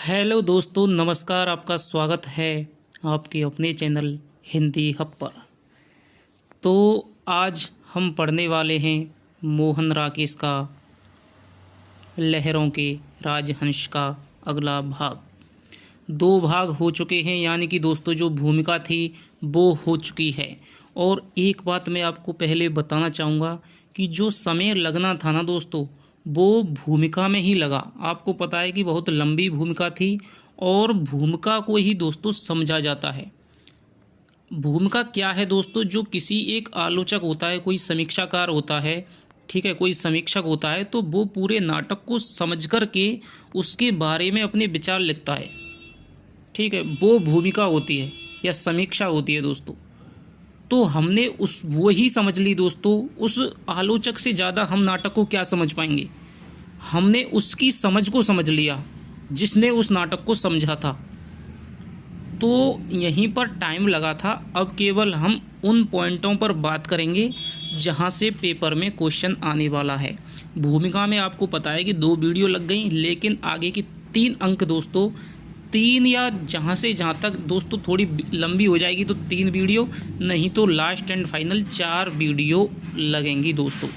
Hello दोस्तों, नमस्कार। आपका स्वागत है आपके अपने चैनल हिंदी हब पर। तो आज हम पढ़ने वाले हैं मोहन राकेश का लहरों के राजहंस का अगला भाग। दो भाग हो चुके हैं, यानी कि दोस्तों जो भूमिका थी वो हो चुकी है। और एक बात मैं आपको पहले बताना चाहूँगा कि जो समय लगना था ना दोस्तों, वो भूमिका में ही लगा। आपको पता है कि बहुत लंबी भूमिका थी और भूमिका को ही दोस्तों समझा जाता है। भूमिका क्या है दोस्तों? जो किसी एक आलोचक होता है, कोई समीक्षाकार होता है, ठीक है, कोई समीक्षक होता है, तो वो पूरे नाटक को समझ कर के उसके बारे में अपने विचार लिखता है, ठीक है। वो भूमिका होती है या समीक्षा होती है दोस्तों। तो हमने उस वो ही समझ ली दोस्तों। उस आलोचक से ज़्यादा हम नाटक को क्या समझ पाएंगे? हमने उसकी समझ को समझ लिया जिसने उस नाटक को समझा था। तो यहीं पर टाइम लगा था। अब केवल हम उन पॉइंटों पर बात करेंगे जहां से पेपर में क्वेश्चन आने वाला है। भूमिका में आपको पता है कि 2 वीडियो लग गई, लेकिन आगे की 3 अंक दोस्तों, 3 या जहां तक दोस्तों थोड़ी लंबी हो जाएगी तो 3 वीडियो, नहीं तो लास्ट एंड फाइनल 4 वीडियो लगेंगी दोस्तों।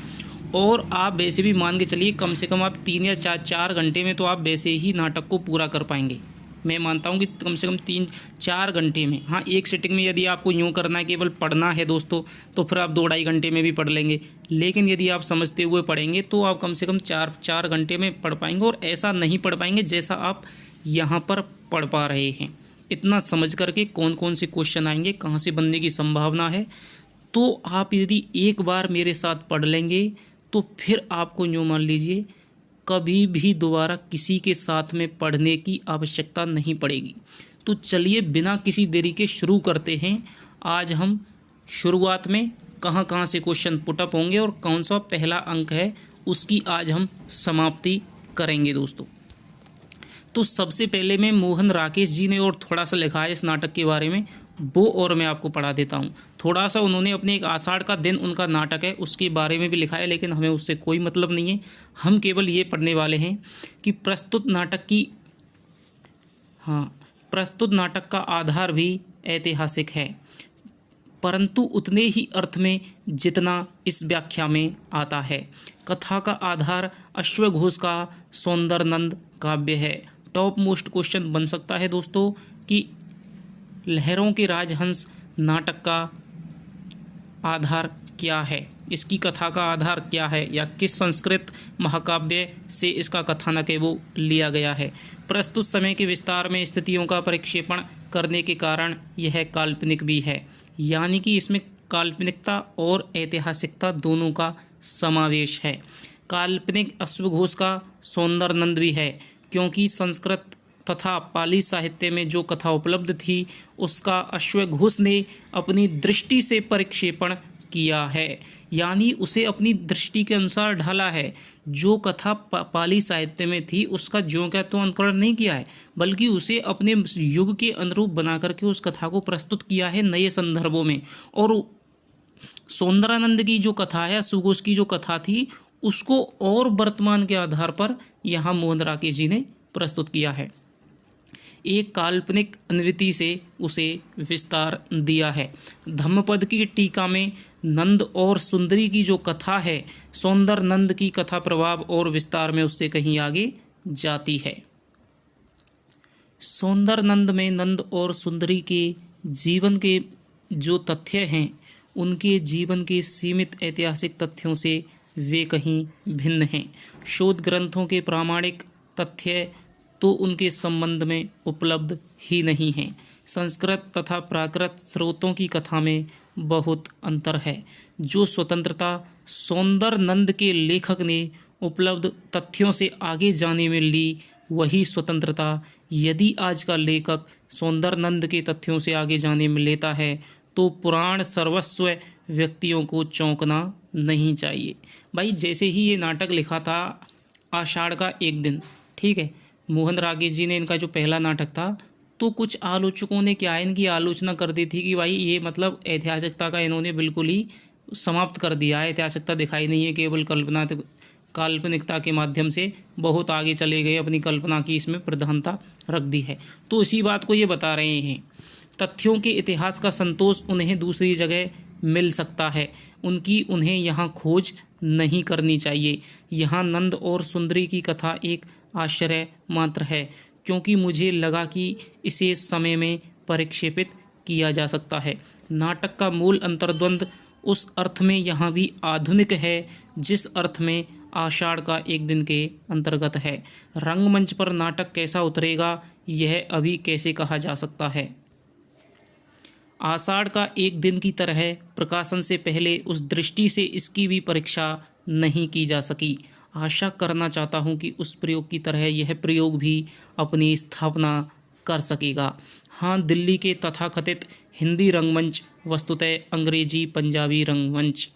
और आप वैसे भी मान के चलिए कम से कम आप 3 या 4 घंटे में तो आप वैसे ही नाटक को पूरा कर पाएंगे। मैं मानता हूँ कि कम से कम 3-4 घंटे में। हाँ, एक सिटिंग में यदि आपको यूँ करना है, केवल पढ़ना है दोस्तों, तो फिर आप 2-2.5 घंटे में भी पढ़ लेंगे। लेकिन यदि आप समझते हुए पढ़ेंगे तो आप कम से कम 4 घंटे में पढ़ पाएंगे। और ऐसा नहीं पढ़ पाएंगे जैसा आप यहाँ पर पढ़ पा रहे हैं। इतना समझ करके कौन कौन से क्वेश्चन आएंगे, कहाँ से बनने की संभावना है, तो आप यदि एक बार मेरे साथ पढ़ लेंगे तो फिर आपको यूँ मान लीजिए कभी भी दोबारा किसी के साथ में पढ़ने की आवश्यकता नहीं पड़ेगी। तो चलिए बिना किसी देरी के शुरू करते हैं। आज हम शुरुआत में कहाँ कहाँ से क्वेश्चन पुटअप होंगे और कौन सा पहला अंक है उसकी आज हम समाप्ति करेंगे दोस्तों। तो सबसे पहले मैं मोहन राकेश जी ने और थोड़ा सा लिखा है इस नाटक के बारे में, वो और मैं आपको पढ़ा देता हूँ। थोड़ा सा उन्होंने अपने एक आषाढ़ का दिन उनका नाटक है उसके बारे में भी लिखा है, लेकिन हमें उससे कोई मतलब नहीं है। हम केवल ये पढ़ने वाले हैं कि प्रस्तुत नाटक का आधार भी ऐतिहासिक है, परंतु उतने ही अर्थ में जितना इस व्याख्या में आता है। कथा का आधार अश्वघोष का सौंदरनंद काव्य है। टॉप मोस्ट क्वेश्चन बन सकता है दोस्तों कि लहरों के राजहंस नाटक का आधार क्या है, इसकी कथा का आधार क्या है, या किस संस्कृत महाकाव्य से इसका कथानक है वो लिया गया है। प्रस्तुत समय के विस्तार में स्थितियों का परिक्षेपण करने के कारण यह काल्पनिक भी है, यानी कि इसमें काल्पनिकता और ऐतिहासिकता दोनों का समावेश है। काल्पनिक अश्वघोष का सौंदरनंद भी है, क्योंकि संस्कृत तथा पाली साहित्य में जो कथा उपलब्ध थी उसका अश्वघोष ने अपनी दृष्टि से परिक्षेपण किया है, यानी उसे अपनी दृष्टि के अनुसार ढाला है। जो कथा पाली साहित्य में थी उसका ज्यों क्या त्यों अनुकरण नहीं किया है, बल्कि उसे अपने युग के अनुरूप बना करके उस कथा को प्रस्तुत किया है नए संदर्भों में। और सौंदरानंद की जो कथा है, अश्वघोष की जो कथा थी, उसको और वर्तमान के आधार पर यहाँ मोहन राकेश जी ने प्रस्तुत किया है। एक काल्पनिक अनुवृत्ति से उसे विस्तार दिया है। धम्मपद की टीका में नंद और सुंदरी की जो कथा है, सौंदर नंद की कथा प्रभाव और विस्तार में उससे कहीं आगे जाती है। सौंदर नंद में नंद और सुंदरी के जीवन के जो तथ्य हैं, उनके जीवन के सीमित ऐतिहासिक तथ्यों से वे कहीं भिन्न हैं। शोध ग्रंथों के प्रामाणिक तथ्य तो उनके संबंध में उपलब्ध ही नहीं हैं। संस्कृत तथा प्राकृत स्रोतों की कथा में बहुत अंतर है। जो स्वतंत्रता सौंदर नंद के लेखक ने उपलब्ध तथ्यों से आगे जाने में ली, वही स्वतंत्रता यदि आज का लेखक सौंदर नंद के तथ्यों से आगे जाने में लेता है तो पुराण सर्वस्व व्यक्तियों को चौंकना नहीं चाहिए। भाई, जैसे ही ये नाटक लिखा था आषाढ़ का एक दिन, ठीक है, मोहन राकेश जी ने इनका जो पहला नाटक था, तो कुछ आलोचकों ने क्या है, इनकी आलोचना कर दी थी कि भाई ये मतलब ऐतिहासिकता का इन्होंने बिल्कुल ही समाप्त कर दिया है, ऐतिहासिकता दिखाई नहीं है, केवल काल्पनिकता के माध्यम से बहुत आगे चले गए, अपनी कल्पना की इसमें प्रधानता रख दी है। तो इसी बात को ये बता रहे हैं, तथ्यों के इतिहास का संतोष उन्हें दूसरी जगह मिल सकता है, उन्हें यहाँ खोज नहीं करनी चाहिए। यहाँ नंद और सुंदरी की कथा एक आश्चर्य मात्र है, क्योंकि मुझे लगा कि इसे समय में परिक्षेपित किया जा सकता है। नाटक का मूल अंतर्द्वंद उस अर्थ में यहाँ भी आधुनिक है जिस अर्थ में आषाढ़ का एक दिन के अंतर्गत है। रंगमंच पर नाटक कैसा उतरेगा यह अभी कैसे कहा जा सकता है। आषाढ़ का एक दिन की तरह प्रकाशन से पहले उस दृष्टि से इसकी भी परीक्षा नहीं की जा सकी। आशा करना चाहता हूँ कि उस प्रयोग की तरह यह प्रयोग भी अपनी स्थापना कर सकेगा। हाँ, दिल्ली के तथाकथित हिंदी रंगमंच वस्तुतः अंग्रेजी पंजाबी रंगमंच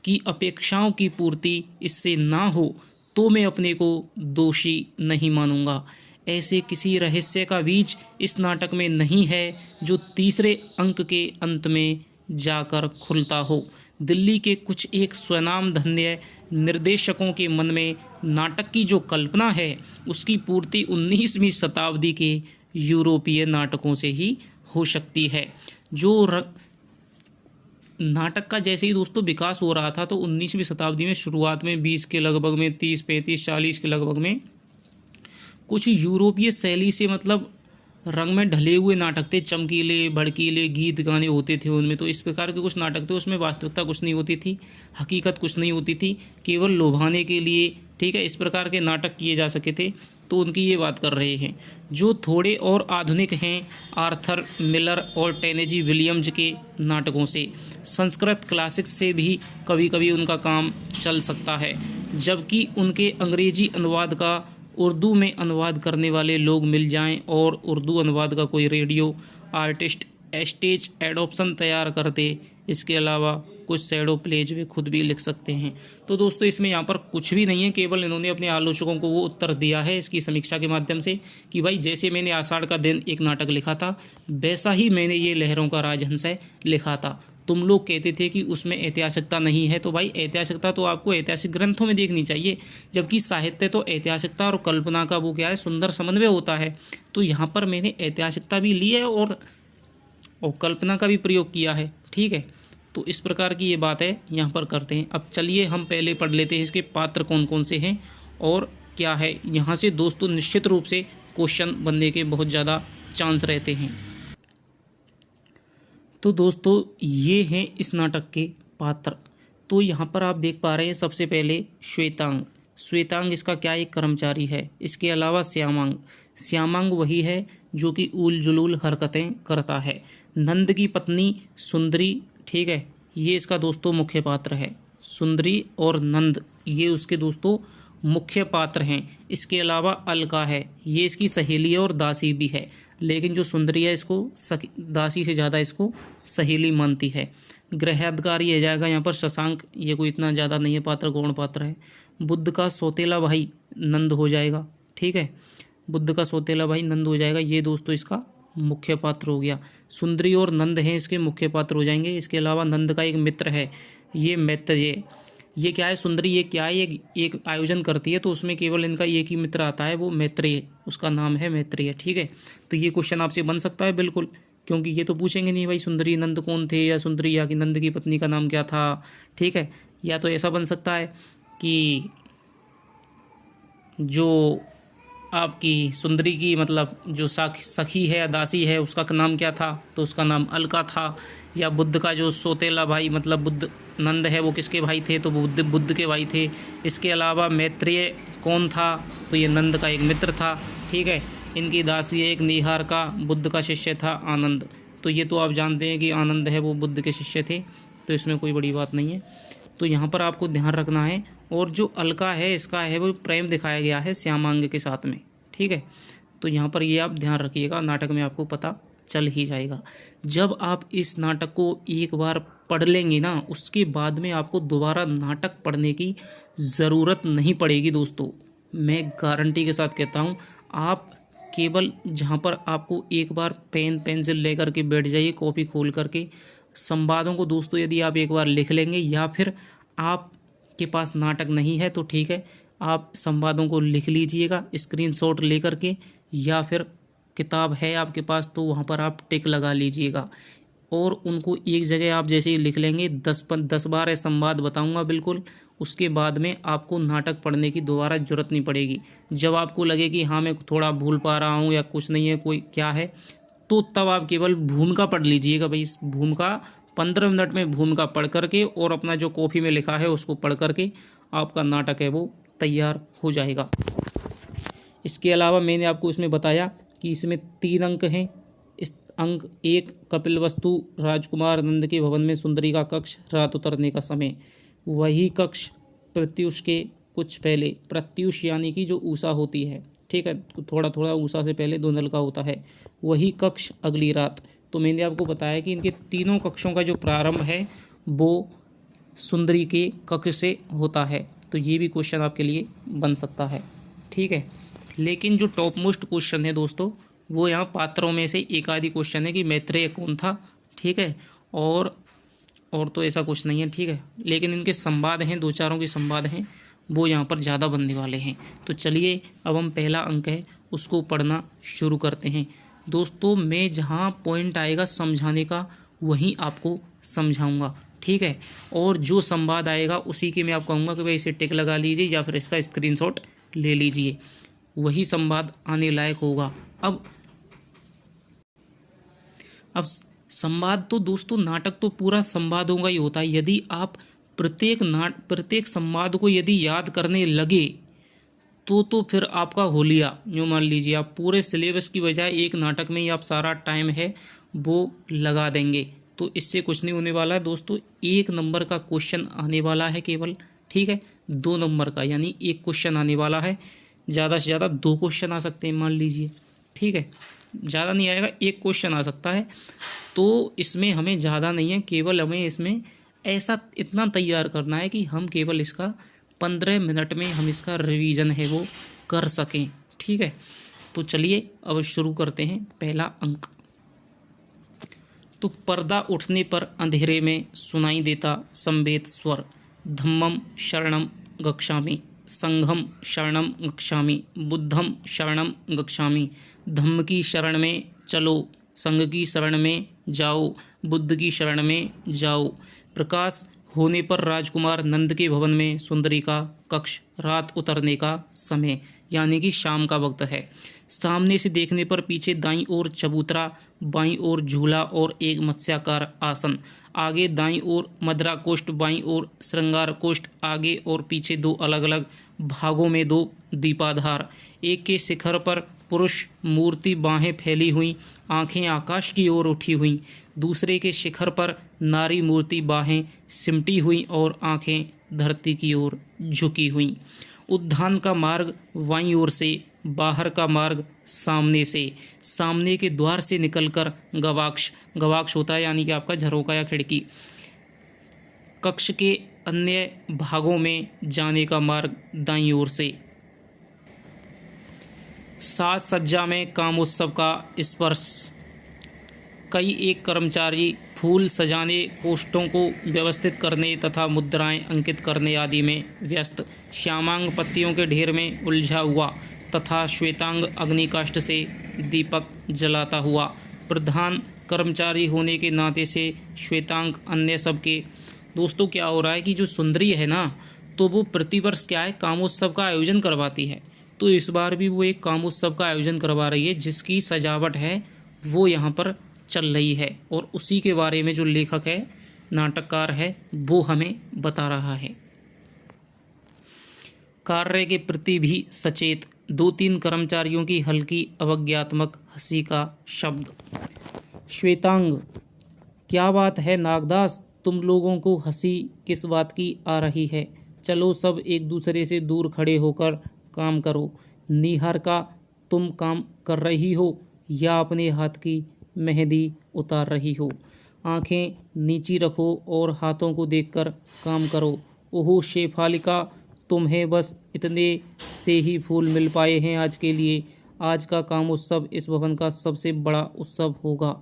की अपेक्षाओं की पूर्ति इससे ना हो तो मैं अपने को दोषी नहीं मानूंगा। ऐसे किसी रहस्य का बीज इस नाटक में नहीं है जो तीसरे अंक के अंत में जाकर खुलता हो। दिल्ली के कुछ एक स्वनाम धन्य निर्देशकों के मन में नाटक की जो कल्पना है उसकी पूर्ति 19वीं शताब्दी के यूरोपीय नाटकों से ही हो सकती है। नाटक का जैसे ही दोस्तों विकास हो रहा था तो 19वीं शताब्दी में शुरुआत में 20 के लगभग में 30, 35, 40 के लगभग में कुछ यूरोपीय शैली से मतलब रंग में ढले हुए नाटक थे, चमकीले भड़कीले गीत गाने होते थे उनमें। तो इस प्रकार के कुछ नाटक थे, उसमें वास्तविकता कुछ नहीं होती थी, हकीकत कुछ नहीं होती थी, केवल लोभाने के लिए, ठीक है, इस प्रकार के नाटक किए जा सके थे। तो उनकी ये बात कर रहे हैं। जो थोड़े और आधुनिक हैं आर्थर मिलर और टेनेजी विलियम्स के नाटकों से, संस्कृत क्लासिक्स से भी कभी कभी उनका काम चल सकता है, जबकि उनके अंग्रेजी अनुवाद का उर्दू में अनुवाद करने वाले लोग मिल जाएं और उर्दू अनुवाद का कोई रेडियो आर्टिस्ट स्टेज एडोप्शन तैयार कर दे। इसके अलावा कुछ शैडो प्लेज वे खुद भी लिख सकते हैं। तो दोस्तों इसमें यहाँ पर कुछ भी नहीं है, केवल इन्होंने अपने आलोचकों को वो उत्तर दिया है इसकी समीक्षा के माध्यम से कि भाई जैसे मैंने आषाढ़ का दिन एक नाटक लिखा था वैसा ही मैंने ये लहरों का राजहंस है लिखा था। तुम लोग कहते थे कि उसमें ऐतिहासिकता नहीं है, तो भाई ऐतिहासिकता तो आपको ऐतिहासिक ग्रंथों में देखनी चाहिए, जबकि साहित्य तो ऐतिहासिकता और कल्पना का वो क्या है सुंदर समन्वय होता है। तो यहाँ पर मैंने ऐतिहासिकता भी ली है और कल्पना का भी प्रयोग किया है, ठीक है। तो इस प्रकार की ये बात है यहाँ पर करते हैं। अब चलिए हम पहले पढ़ लेते हैं इसके पात्र कौन कौन से हैं और क्या है। यहाँ से दोस्तों निश्चित रूप से क्वेश्चन बनने के बहुत ज़्यादा चांस रहते हैं। तो दोस्तों ये हैं इस नाटक के पात्र। तो यहाँ पर आप देख पा रहे हैं सबसे पहले श्वेतांग इसका क्या एक कर्मचारी है। इसके अलावा श्यामांग वही है जो कि ऊल जुलूल हरकतें करता है। नंद की पत्नी सुंदरी, ठीक है, ये इसका दोस्तों मुख्य पात्र है। सुंदरी और नंद ये उसके दोस्तों मुख्य पात्र हैं। इसके अलावा अलका है, ये इसकी सहेली है और दासी भी है, लेकिन जो सुंदरी है इसको दासी से ज़्यादा इसको सहेली मानती है। गृहाधिकारी आ जाएगा यहाँ पर शशांक, ये कोई इतना ज़्यादा नहीं है पात्र, गौण पात्र है। बुद्ध का सौतेला भाई नंद हो जाएगा, ठीक है, बुद्ध का सौतेला भाई नंद हो जाएगा, ये दोस्तों इसका मुख्य पात्र हो गया। सुंदरी और नंद हैं इसके मुख्य पात्र हो जाएंगे। इसके अलावा नंद का एक मित्र है, ये मैत्रेय, ये क्या है सुंदरी, ये क्या है, ये एक आयोजन करती है तो उसमें केवल इनका एक ही मित्र आता है, वो मैत्रेय, उसका नाम है मैत्रेय, ठीक है। तो ये क्वेश्चन आपसे बन सकता है बिल्कुल, क्योंकि ये तो पूछेंगे नहीं भाई सुंदरी नंद कौन थे, या सुंदरी या कि नंद की पत्नी का नाम क्या था, ठीक है। या तो ऐसा बन सकता है कि जो आपकी सुंदरी की मतलब जो सखी है या दासी है उसका नाम क्या था, तो उसका नाम अलका था। या बुद्ध का जो सौतेला भाई मतलब बुद्ध नंद है वो किसके भाई थे, तो बुद्ध के भाई थे। इसके अलावा मैत्रेय कौन था, तो ये नंद का एक मित्र था, ठीक है। इनकी दासी एक निहार का बुद्ध का शिष्य था आनंद, तो ये तो आप जानते हैं कि आनंद है वो बुद्ध के शिष्य थे, तो इसमें कोई बड़ी बात नहीं है। तो यहाँ पर आपको ध्यान रखना है। और जो अलका है इसका है वो प्रेम दिखाया गया है श्यामांग के साथ में, ठीक है। तो यहाँ पर ये आप ध्यान रखिएगा, नाटक में आपको पता चल ही जाएगा। जब आप इस नाटक को एक बार पढ़ लेंगे ना उसके बाद में आपको दोबारा नाटक पढ़ने की ज़रूरत नहीं पड़ेगी दोस्तों, मैं गारंटी के साथ कहता हूँ। आप केवल जहाँ पर आपको एक बार पेन पेंसिल लेकर के बैठ जाइए, कॉपी खोल करके संवादों को दोस्तों यदि आप एक बार लिख लेंगे, या फिर आपके पास नाटक नहीं है तो ठीक है, आप संवादों को लिख लीजिएगा स्क्रीनशॉट लेकर के, या फिर किताब है आपके पास तो वहाँ पर आप टिक लगा लीजिएगा और उनको एक जगह आप जैसे ही लिख लेंगे 10-12 संवाद बताऊंगा बिल्कुल। उसके बाद में आपको नाटक पढ़ने की दोबारा ज़रूरत नहीं पड़ेगी। जब आपको लगे कि हाँ मैं थोड़ा भूल पा रहा हूँ या कुछ नहीं है कोई क्या है, तो तब आप केवल भूमिका पढ़ लीजिएगा। भाई इस भूमिका 15 मिनट में भूमिका पढ़ करके और अपना जो कॉपी में लिखा है उसको पढ़ करके आपका नाटक है वो तैयार हो जाएगा। इसके अलावा मैंने आपको इसमें बताया कि इसमें 3 अंक हैं। इस अंक 1 कपिलवस्तु राजकुमार नंद के भवन में सुंदरी का कक्ष रात उतरने का समय। वही कक्ष प्रत्युष के कुछ पहले, प्रत्युष यानी कि जो उषा होती है, ठीक है, थोड़ा थोड़ा उषा से पहले 2 नल का होता है। वही कक्ष अगली रात। तो मैंने आपको बताया कि इनके तीनों कक्षों का जो प्रारंभ है वो सुंदरी के कक्ष से होता है। तो ये भी क्वेश्चन आपके लिए बन सकता है, ठीक है। लेकिन जो टॉप मोस्ट क्वेश्चन है दोस्तों वो यहाँ पात्रों में से एक आदि क्वेश्चन है कि मैत्रेय कौन था, ठीक है, और तो ऐसा कुछ नहीं है, ठीक है। लेकिन इनके संवाद हैं, 2-4 के संवाद हैं वो यहाँ पर ज़्यादा बनने वाले हैं। तो चलिए अब हम पहला अंक है उसको पढ़ना शुरू करते हैं। दोस्तों मैं जहाँ पॉइंट आएगा समझाने का वहीं आपको समझाऊंगा, ठीक है, और जो संवाद आएगा उसी के मैं आपको कहूँगा कि भाई इसे टिक लगा लीजिए या फिर इसका स्क्रीनशॉट ले लीजिए, वही संवाद आने लायक होगा। अब संवाद तो दोस्तों नाटक तो पूरा संवादों का ही होता है। यदि आप प्रत्येक संवाद को यदि याद करने लगे तो फिर आपका होलिया, यूँ मान लीजिए आप पूरे सिलेबस की बजाय एक नाटक में ही आप सारा टाइम है वो लगा देंगे, तो इससे कुछ नहीं होने वाला है दोस्तों। 1 नंबर का क्वेश्चन आने वाला है केवल, ठीक है, 2 नंबर का यानी 1 क्वेश्चन आने वाला है। ज़्यादा से ज़्यादा 2 क्वेश्चन आ सकते हैं मान लीजिए, ठीक है, ज़्यादा नहीं आएगा, 1 क्वेश्चन आ सकता है। तो इसमें हमें ज़्यादा नहीं है, केवल हमें इसमें ऐसा इतना तैयार करना है कि हम केवल इसका 15 मिनट में हम इसका रिवीजन है वो कर सकें, ठीक है। तो चलिए अब शुरू करते हैं पहला अंक। तो पर्दा उठने पर अंधेरे में सुनाई देता संवेद स्वर, धम्मम शरणम गच्छामि, संघम शरणम गच्छामि, बुद्धम शरणम गच्छामि। धम्म की शरण में चलो, संघ की शरण में जाओ, बुद्ध की शरण में जाओ। प्रकाश होने पर राजकुमार नंद के भवन में सुंदरी का कक्ष रात उतरने का समय यानी कि शाम का वक्त है। सामने से देखने पर पीछे दाईं ओर चबूतरा, बाईं ओर झूला और एक मत्स्याकार आसन, आगे दाईं ओर मदरा कोष्ठ, बाईं ओर श्रृंगार कोष्ठ, आगे और पीछे 2 अलग अलग भागों में 2 दीपाधार। एक के शिखर पर पुरुष मूर्ति, बाहें फैली हुई, आंखें आकाश की ओर उठी हुई। दूसरे के शिखर पर नारी मूर्ति, बाहें सिमटी हुई और आंखें धरती की ओर झुकी हुई। उद्यान का मार्ग बाईं ओर से, बाहर का मार्ग सामने से। सामने के द्वार से निकलकर गवाक्ष होता है यानी कि आपका झरोका या खिड़की। कक्ष के अन्य भागों में जाने का मार्ग दाईं ओर से। साज सज्जा में कामोत्सव का स्पर्श। कई एक कर्मचारी फूल सजाने, कोष्ठों को व्यवस्थित करने तथा मुद्राएं अंकित करने आदि में व्यस्त। श्यामांग पत्तियों के ढेर में उलझा हुआ तथा श्वेतांग अग्निकाष्ठ से दीपक जलाता हुआ। प्रधान कर्मचारी होने के नाते से श्वेतांग अन्य सबके। दोस्तों क्या हो रहा है कि जो सुंदरी है ना, तो वो प्रतिवर्ष क्या है कामोत्सव का आयोजन करवाती है। तो इस बार भी वो एक कामोत्सव का आयोजन करवा रही है जिसकी सजावट है वो यहाँ पर चल रही है, और उसी के बारे में जो लेखक है, नाटककार है, वो हमें बता रहा है। कार्य के प्रति भी सचेत। 2-3 कर्मचारियों की हल्की अवज्ञात्मक हंसी का शब्द। श्वेतांग, क्या बात है नागदास, तुम लोगों को हंसी किस बात की आ रही है? चलो सब एक दूसरे से दूर खड़े होकर काम करो। निहारिका, तुम काम कर रही हो या अपने हाथ की मेहंदी उतार रही हो? आंखें नीची रखो और हाथों को देखकर काम करो। ओहो शेफालिका, तुम्हें बस इतने से ही फूल मिल पाए हैं आज के लिए। आज का कामोत्सव इस भवन का सबसे बड़ा उत्सव होगा।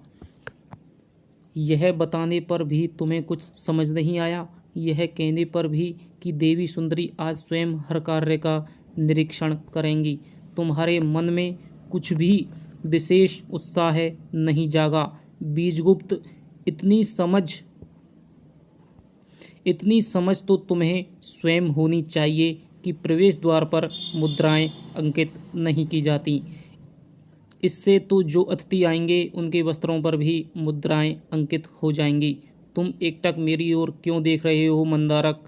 यह बताने पर भी तुम्हें कुछ समझ नहीं आया? यह कहने पर भी कि देवी सुंदरी आज स्वयं हर कार्य का निरीक्षण करेंगी। तुम्हारे मन में कुछ भी विशेष उत्साह नहीं जागा। बीजगुप्त, इतनी समझ तो तुम्हें स्वयं होनी चाहिए कि प्रवेश द्वार पर मुद्राएं अंकित नहीं की जाती। इससे तो जो अतिथि आएंगे उनके वस्त्रों पर भी मुद्राएं अंकित हो जाएंगी। तुम एकटक मेरी ओर क्यों देख रहे हो मंदारक?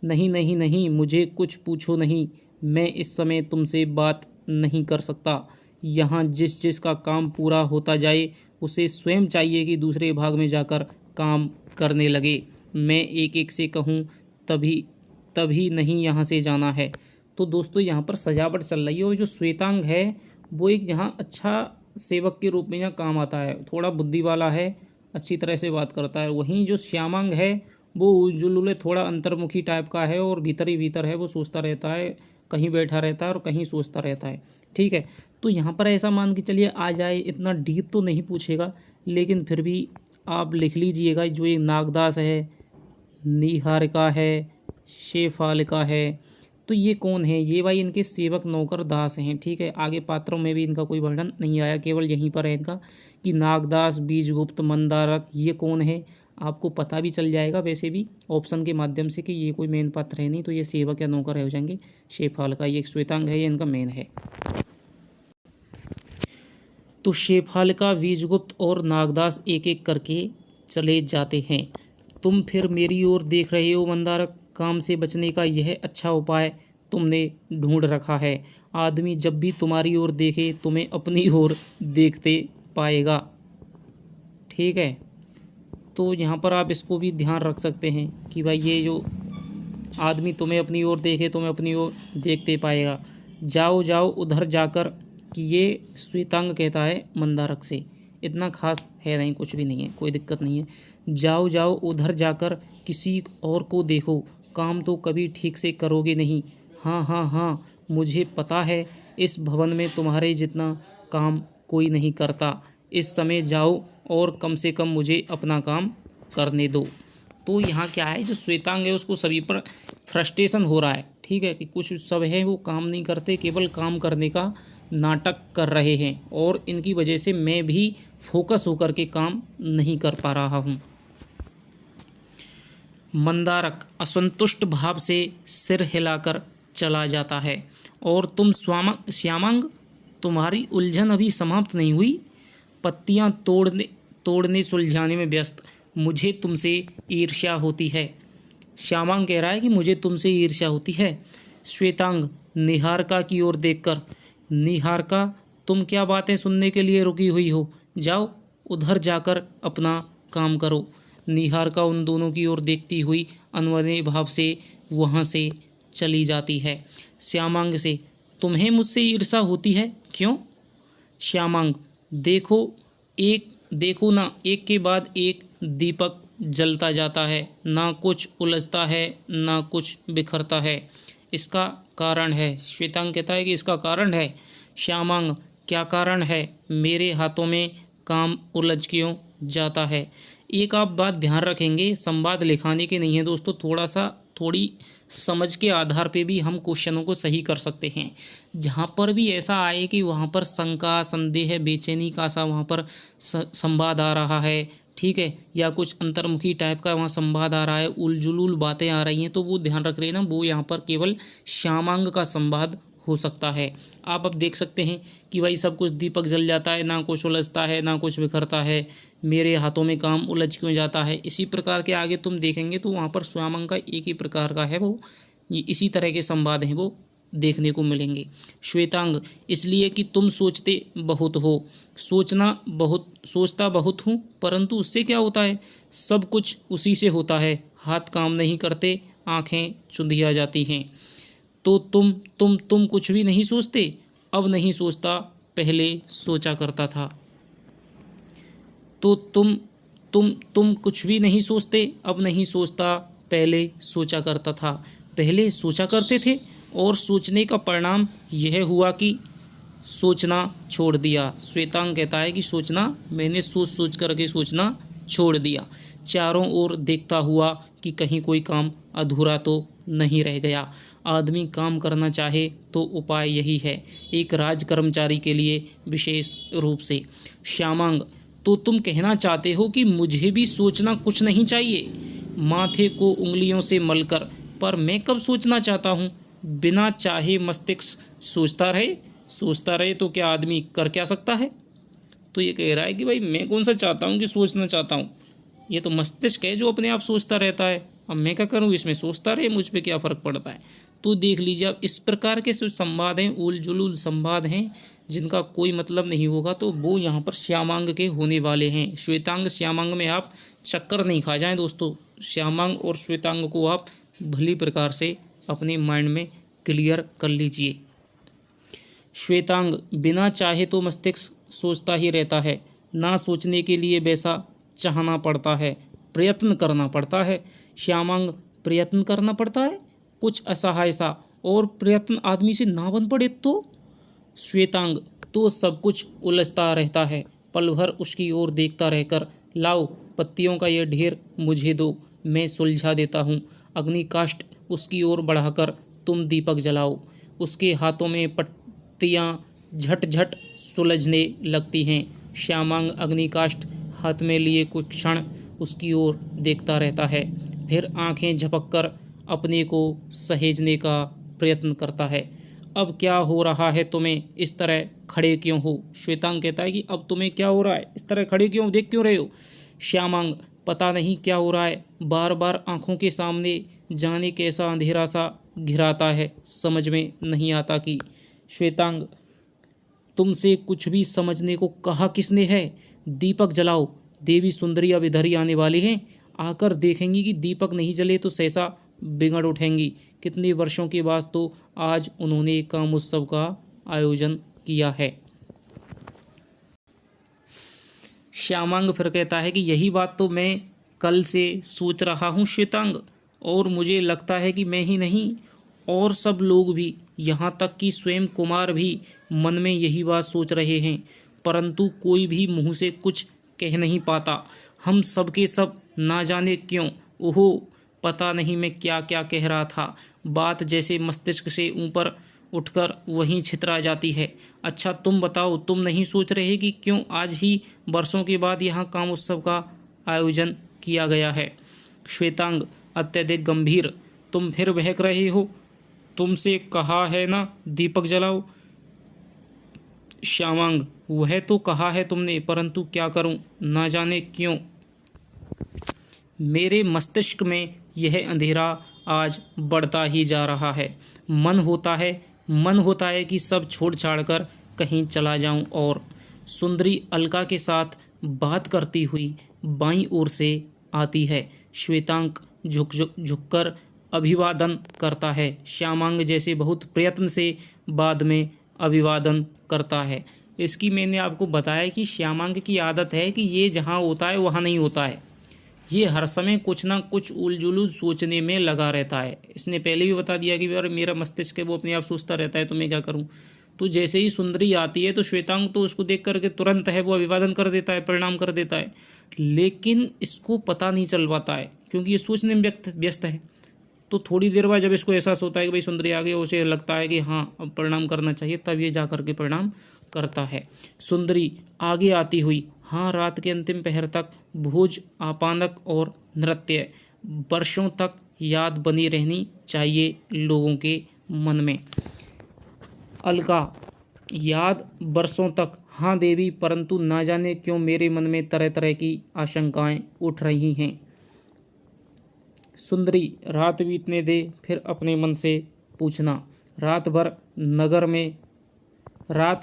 नहीं नहीं नहीं, मुझे कुछ पूछो नहीं। मैं इस समय तुमसे बात नहीं कर सकता। यहाँ जिस का काम पूरा होता जाए उसे स्वयं चाहिए कि दूसरे भाग में जाकर काम करने लगे। मैं एक एक से कहूँ तभी नहीं यहाँ से जाना है। तो दोस्तों यहाँ पर सजावट चल रही है और जो श्वेतांग है वो एक यहाँ अच्छा सेवक के रूप में यहाँ काम आता है। थोड़ा बुद्धि वाला है, अच्छी तरह से बात करता है। वहीं जो श्यामांग है वो उजुलुले थोड़ा अंतर्मुखी टाइप का है और भीतर ही भीतर है, वो सोचता रहता है, कहीं बैठा रहता है और कहीं सोचता रहता है। ठीक है, तो यहाँ पर ऐसा मान के चलिए आ जाए, इतना डीप तो नहीं पूछेगा लेकिन फिर भी आप लिख लीजिएगा। जो ये नागदास है, निहारिका है, शेफालिका है, तो ये कौन है? ये भाई इनके सेवक नौकर दास हैं। ठीक है, आगे पात्रों में भी इनका कोई वर्णन नहीं आया, केवल यहीं पर है इनका कि नागदास, बीजगुप्त, मंदारक, ये कौन है आपको पता भी चल जाएगा वैसे भी ऑप्शन के माध्यम से कि ये कोई मेन पात्र है नहीं, तो ये सेवक या नौकर हो जाएंगे। शेफालिका ये एक श्वेतांग है, ये इनका मेन है। तो शेफालिका, बीजगुप्त और नागदास एक एक करके चले जाते हैं। तुम फिर मेरी ओर देख रहे हो मंदारक? काम से बचने का यह अच्छा उपाय तुमने ढूंढ रखा है। आदमी जब भी तुम्हारी ओर देखे तुम्हें अपनी ओर देखते पाएगा। ठीक है, तो यहाँ पर आप इसको भी ध्यान रख सकते हैं कि भाई ये जो आदमी तुम्हें अपनी ओर देखे तुम्हें अपनी ओर देखते पाएगा। जाओ जाओ उधर जाकर, कि ये श्वेतांग कहता है मंदारक से, इतना खास है नहीं, कुछ भी नहीं है, कोई दिक्कत नहीं है। जाओ जाओ उधर जाकर किसी और को देखो, काम तो कभी ठीक से करोगे नहीं। हाँ हाँ हाँ, मुझे पता है इस भवन में तुम्हारे जितना काम कोई नहीं करता। इस समय जाओ और कम से कम मुझे अपना काम करने दो। तो यहाँ क्या है, जो श्वेतांग है उसको सभी पर फ्रस्ट्रेशन हो रहा है। ठीक है, कि कुछ सब है वो काम नहीं करते, केवल काम करने का नाटक कर रहे हैं और इनकी वजह से मैं भी फोकस होकर के काम नहीं कर पा रहा हूँ। मंदारक असंतुष्ट भाव से सिर हिलाकर चला जाता है। और तुम श्यामांग, तुम्हारी उलझन अभी समाप्त नहीं हुई? पत्तियां तोड़ने सुलझाने में व्यस्त। मुझे तुमसे ईर्ष्या होती है। श्यामांग कह रहा है कि मुझे तुमसे ईर्ष्या होती है। श्वेतांग निहारिका की ओर देखकर, निहारिका तुम क्या बातें सुनने के लिए रुकी हुई हो? जाओ उधर जाकर अपना काम करो। निहारिका उन दोनों की ओर देखती हुई अनवरत भाव से वहाँ से चली जाती है। श्यामांग से, तुम्हें मुझसे ईर्ष्या होती है? क्यों? श्यामांग, देखो ना, एक के बाद एक दीपक जलता जाता है, ना कुछ उलझता है ना कुछ बिखरता है। इसका कारण है? श्वेतांग कहता है कि इसका कारण है। श्यामांग, क्या कारण है? मेरे हाथों में काम उलझ क्यों जाता है? एक आप बात ध्यान रखेंगे, संवाद लिखाने के नहीं है दोस्तों, थोड़ी समझ के आधार पे भी हम क्वेश्चनों को सही कर सकते हैं। जहाँ पर भी ऐसा आए कि वहाँ पर शंका, संदेह, बेचैनी का सा वहाँ पर संवाद आ रहा है, ठीक है, या कुछ अंतर्मुखी टाइप का वहाँ संवाद आ रहा है, उलझुल बातें आ रही हैं, तो वो ध्यान रख लेना, वो यहाँ पर केवल श्यामांग का संवाद हो सकता है। आप अब देख सकते हैं कि भाई सब कुछ दीपक जल जाता है, ना कुछ उलझता है ना कुछ बिखरता है, मेरे हाथों में काम उलझ क्यों जाता है। इसी प्रकार के आगे तुम देखेंगे तो वहाँ पर श्यामांग का एक ही प्रकार का है, वो इसी तरह के संवाद हैं वो देखने को मिलेंगे। श्वेतांग, इसलिए कि तुम सोचते बहुत हो। सोचता बहुत हूँ, परंतु उससे क्या होता है? सब कुछ उसी से होता है। हाथ काम नहीं करते, आंखें चुंधिया जाती हैं। तो तुम कुछ भी नहीं सोचते? अब नहीं सोचता, पहले सोचा करता था। तो तुम कुछ भी नहीं सोचते, अब नहीं सोचता, पहले सोचा करता था। पहले सोचा करते थे और सोचने का परिणाम यह हुआ कि सोचना छोड़ दिया। श्वेतांग कहता है कि सोचना, मैंने सोच करके सोचना छोड़ दिया, चारों ओर देखता हुआ कि कहीं कोई काम अधूरा तो नहीं रह गया। आदमी काम करना चाहे तो उपाय यही है, एक राज कर्मचारी के लिए विशेष रूप से। श्यामांग, तो तुम कहना चाहते हो कि मुझे भी सोचना कुछ नहीं चाहिए? माथे को उंगलियों से मलकर, पर मैं कब सोचना चाहता हूँ? बिना चाहे मस्तिष्क सोचता रहे तो क्या आदमी कर क्या सकता है? तो ये कह रहा है कि भाई मैं कौन सा चाहता हूँ कि सोचना चाहता हूँ, ये तो मस्तिष्क है जो अपने आप सोचता रहता है। अब मैं क्या करूँ, इसमें सोचता रहे, मुझ पे क्या फ़र्क पड़ता है। तो देख लीजिए, अब इस प्रकार के जो संवाद हैं, उल जुलूल संवाद हैं जिनका कोई मतलब नहीं होगा, तो वो यहाँ पर श्यामांग के होने वाले हैं। श्वेतांग श्यामांग में आप चक्कर नहीं खा जाएं दोस्तों। श्यामांग और श्वेतांग को आप भली प्रकार से अपने माइंड में क्लियर कर लीजिए। श्वेतांग, बिना चाहे तो मस्तिष्क सोचता ही रहता है, ना सोचने के लिए वैसा चाहना पड़ता है, प्रयत्न करना पड़ता है। श्यामांग, प्रयत्न करना पड़ता है, कुछ असहाय सा, और प्रयत्न आदमी से ना बन पड़े तो? श्वेतांग, तो सब कुछ उलझता रहता है, पल भर उसकी ओर देखता रहकर। लाओ पत्तियों का यह ढेर मुझे दो, मैं सुलझा देता हूँ। अग्निकाष्ठ उसकी ओर बढ़ाकर तुम दीपक जलाओ। उसके हाथों में पत्तियाँ झट-झट सुलझने लगती हैं। श्यामांग अग्निकाष्ठ हाथ में लिए कुछ क्षण उसकी ओर देखता रहता है, फिर आंखें झपककर अपने को सहेजने का प्रयत्न करता है। अब क्या हो रहा है तुम्हें, इस तरह खड़े क्यों हो? श्वेतांग कहता है कि अब तुम्हें क्या हो रहा है, इस तरह खड़े क्यों, देख क्यों रहे हो? श्यामांग, पता नहीं क्या हो रहा है, बार बार आंखों के सामने जाने कैसा अंधेरा सा घिराता है, समझ में नहीं आता कि। श्वेतांग, तुमसे कुछ भी समझने को कहा किसने है? दीपक जलाओ, देवी सुंदरी अब इधर ही आने वाली हैं, आकर देखेंगी कि दीपक नहीं जले तो सहसा बिगड़ उठेंगी। कितने वर्षों के बाद तो आज उन्होंने काम उत्सव का आयोजन किया है। श्यामांग फिर कहता है कि यही बात तो मैं कल से सोच रहा हूँ श्वेतांग, और मुझे लगता है कि मैं ही नहीं और सब लोग भी, यहाँ तक कि स्वयं कुमार भी मन में यही बात सोच रहे हैं, परंतु कोई भी मुंह से कुछ कह नहीं पाता। हम सब के सब ना जाने क्यों, ओहो पता नहीं मैं क्या क्या कह रहा था, बात जैसे मस्तिष्क से ऊपर उठकर वहीं छितरा जाती है। अच्छा तुम बताओ, तुम नहीं सोच रहे कि क्यों आज ही वर्षों के बाद यहाँ काम उत्सव का आयोजन किया गया है? श्वेतांग अत्यधिक गंभीर, तुम फिर बहक रहे हो, तुमसे कहा है ना दीपक जलाओ। श्यामांग, वह तो कहा है तुमने, परंतु क्या करूं, ना जाने क्यों मेरे मस्तिष्क में यह अंधेरा आज बढ़ता ही जा रहा है। मन होता है कि सब छोड़ छाड़ कर कहीं चला जाऊं। और सुंदरी अलका के साथ बात करती हुई बाईं ओर से आती है। श्वेतांग झुककर अभिवादन करता है। श्यामांग जैसे बहुत प्रयत्न से बाद में अभिवादन करता है। इसकी मैंने आपको बताया कि श्यामांग की आदत है कि ये जहाँ होता है वहाँ नहीं होता है, ये हर समय कुछ ना कुछ उलझुल सोचने में लगा रहता है। इसने पहले भी बता दिया कि यार मेरा मस्तिष्क है वो अपने आप सोचता रहता है, तो मैं क्या करूं। तो जैसे ही सुंदरी आती है तो श्वेतांग तो उसको देख करके तुरंत है वो अभिवादन कर देता है, प्रणाम कर देता है, लेकिन इसको पता नहीं चल पाता है क्योंकि ये सोचने में व्यस्त है। तो थोड़ी देर बाद जब इसको एहसास होता है कि भाई सुंदरी आ गई, उसे लगता है कि हाँ अब प्रणाम करना चाहिए, तब ये जा करके प्रणाम करता है। सुंदरी आगे आती हुई, हाँ रात के अंतिम पहर तक भोज आपानक और नृत्य वर्षों तक याद बनी रहनी चाहिए लोगों के मन में। अलका, याद वर्षों तक, हाँ देवी, परंतु ना जाने क्यों मेरे मन में तरह तरह की आशंकाएं उठ रही हैं। सुंदरी, रात बीतने दे, फिर अपने मन से पूछना। रात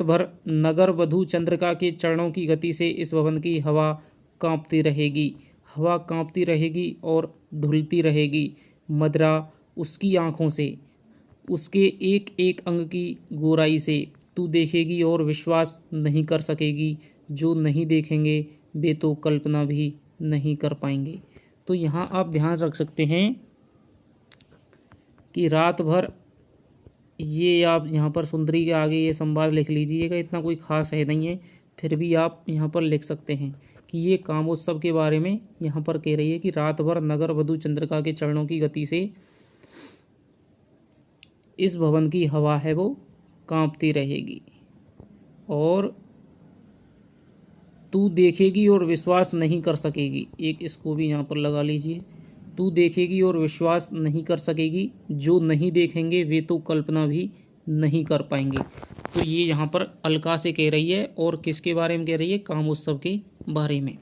भर नगर वधू चंद्रिका के चरणों की गति से इस भवन की हवा कांपती रहेगी और धुलती रहेगी। मदिरा उसकी आंखों से, उसके एक एक अंग की गोराई से तू देखेगी और विश्वास नहीं कर सकेगी। जो नहीं देखेंगे वे तो कल्पना भी नहीं कर पाएंगे। तो यहाँ आप ध्यान रख सकते हैं कि रात भर, ये आप यहाँ पर सुंदरी के आगे ये संवाद लिख लीजिएगा, इतना कोई खास है नहीं है, फिर भी आप यहाँ पर लिख सकते हैं कि ये कामोत्सव के बारे में यहाँ पर कह रही है कि रात भर नगर वधू चंद्रिका के चरणों की गति से इस भवन की हवा है वो कांपती रहेगी, और तू देखेगी और विश्वास नहीं कर सकेगी। एक इसको भी यहाँ पर लगा लीजिए, तू देखेगी और विश्वास नहीं कर सकेगी, जो नहीं देखेंगे वे तो कल्पना भी नहीं कर पाएंगे। तो ये यहाँ पर अलका से कह रही है, और किसके बारे में कह रही है? कामोत्सव के बारे में।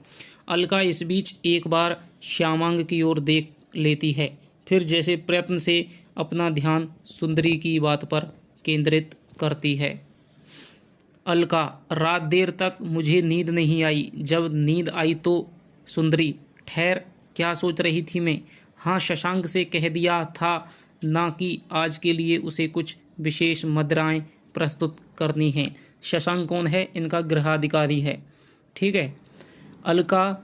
अलका इस बीच एक बार श्यामांग की ओर देख लेती है, फिर जैसे प्रयत्न से अपना ध्यान सुंदरी की बात पर केंद्रित करती है। अलका, रात देर तक मुझे नींद नहीं आई, जब नींद आई तो सुंदरी, ठहर, क्या सोच रही थी मैं? हाँ, शशांक से कह दिया था ना कि आज के लिए उसे कुछ विशेष मदिराएं प्रस्तुत करनी हैं। शशांक कौन है? इनका गृहाधिकारी है। ठीक है। अलका,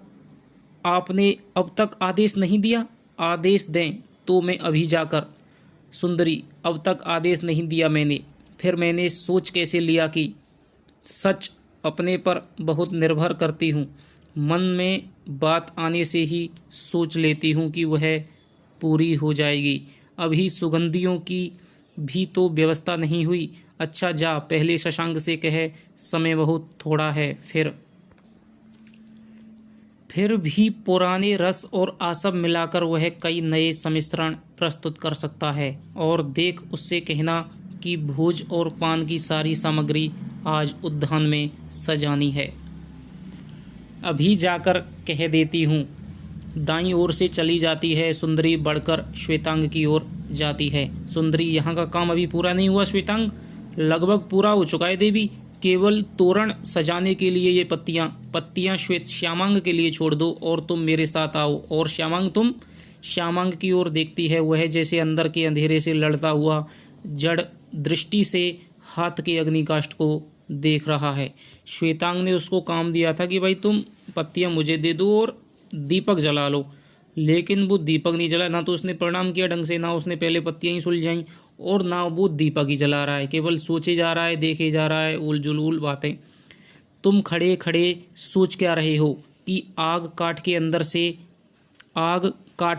आपने अब तक आदेश नहीं दिया? आदेश दें तो मैं अभी जाकर। सुंदरी, अब तक आदेश नहीं दिया मैंने। फिर मैंने सोच कैसे लिया कि सच अपने पर बहुत निर्भर करती हूँ। मन में बात आने से ही सोच लेती हूँ कि वह पूरी हो जाएगी। अभी सुगंधियों की भी तो व्यवस्था नहीं हुई। अच्छा जा, पहले शशांक से कहे, समय बहुत थोड़ा है। फिर भी पुराने रस और आसब मिलाकर वह कई नए सम्मिश्रण प्रस्तुत कर सकता है। और देख, उससे कहना कि भोज और पान की सारी सामग्री आज उद्यान में सजानी है। अभी जाकर कह देती हूँ। दाईं ओर से चली जाती है सुंदरी, बढ़कर श्वेतांग की ओर जाती है। सुंदरी, यहाँ का काम अभी पूरा नहीं हुआ श्वेतांग? लगभग पूरा हो चुका है देवी, केवल तोरण सजाने के लिए ये पत्तियाँ श्यामांग के लिए छोड़ दो और तुम मेरे साथ आओ। और श्यामांग, तुम? श्यामांग की ओर देखती है, वह जैसे अंदर के अंधेरे से लड़ता हुआ जड़ दृष्टि से हाथ के अग्निकाष्ठ को देख रहा है। श्वेतांग ने उसको काम दिया था कि भाई तुम पत्तियां मुझे दे दो और दीपक जला लो, लेकिन वो दीपक नहीं जला। ना तो उसने प्रणाम किया ढंग से, ना उसने पहले पत्तियां ही सुलझाई, और ना वो दीपक ही जला रहा है, केवल सोचे जा रहा है, देखे जा रहा है, उलझुल बातें। तुम खड़े खड़े सोच क्या रहे हो कि आग काट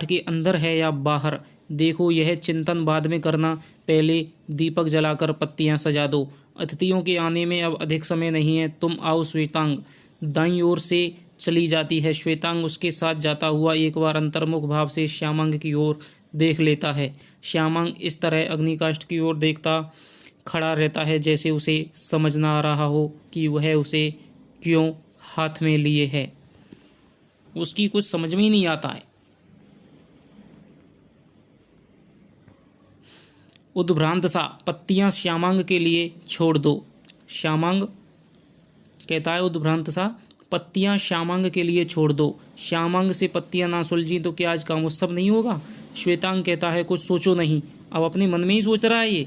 के अंदर है या बाहर? देखो, यह चिंतन बाद में करना, पहले दीपक जलाकर पत्तियां सजा दो। अतिथियों के आने में अब अधिक समय नहीं है, तुम आओ। श्वेतांग दाईं ओर से चली जाती है। श्वेतांग उसके साथ जाता हुआ एक बार अंतर्मुख भाव से श्यामांग की ओर देख लेता है। श्यामांग इस तरह अग्निकाष्ठ की ओर देखता खड़ा रहता है जैसे उसे समझ ना आ रहा हो कि वह उसे क्यों हाथ में लिए है। उसकी कुछ समझ में ही नहीं आता है। उद्भ्रांत सा, पत्तियां श्यामांग के लिए छोड़ दो। श्यामांग कहता है, उद्भ्रांत सा, पत्तियां श्यामांग के लिए छोड़ दो। श्यामांग से पत्तियां ना सुलझी तो क्या आज कामोत्सव नहीं होगा? श्वेतांग कहता है, कुछ सोचो नहीं। अब अपने मन में ही सोच रहा है ये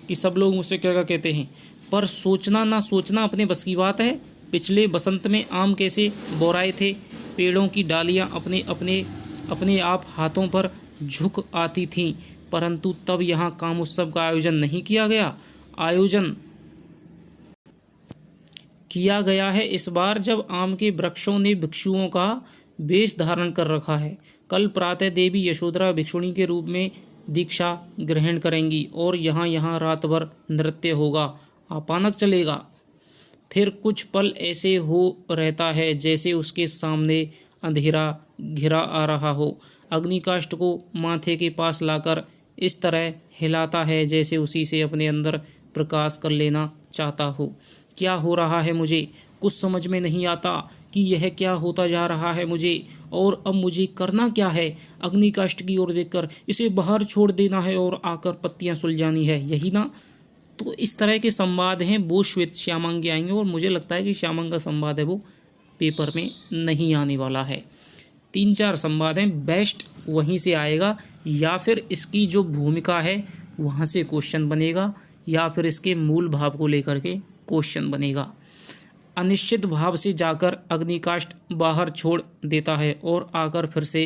कि सब लोग मुझसे क्या कहते हैं, पर सोचना ना सोचना अपने बस की बात है। पिछले बसंत में आम कैसे बोराए थे, पेड़ों की डालियां अपने आप हाथों पर झुक आती थीं, परंतु तब यहाँ कामोत्सव का आयोजन नहीं किया गया। आयोजन किया गया है इस बार, जब आम के वृक्षों ने भिक्षुओं का वेश धारण कर रखा है। कल प्रातः देवी यशोधरा भिक्षुणी के रूप में दीक्षा ग्रहण करेंगी और यहाँ रात भर नृत्य होगा, आपानक चलेगा। फिर कुछ पल ऐसे हो रहता है जैसे उसके सामने अंधेरा घिरा आ रहा हो। अग्निकाष्ठ को माथे के पास लाकर इस तरह हिलाता है जैसे उसी से अपने अंदर प्रकाश कर लेना चाहता हो। क्या हो रहा है मुझे? कुछ समझ में नहीं आता कि यह क्या होता जा रहा है मुझे, और अब मुझे करना क्या है? अग्निकाष्ठ की ओर देखकर इसे बाहर छोड़ देना है और आकर पत्तियां सुलझानी है, यही ना? तो इस तरह के संवाद हैं वो श्यामांग के आएंगे, और मुझे लगता है कि श्यामांग का संवाद है वो पेपर में नहीं आने वाला है। 3-4 संवाद हैं, बेस्ट वहीं से आएगा, या फिर इसकी जो भूमिका है वहाँ से क्वेश्चन बनेगा, या फिर इसके मूल भाव को लेकर के क्वेश्चन बनेगा। अनिश्चित भाव से जाकर अग्निकाष्ठ बाहर छोड़ देता है और आकर फिर से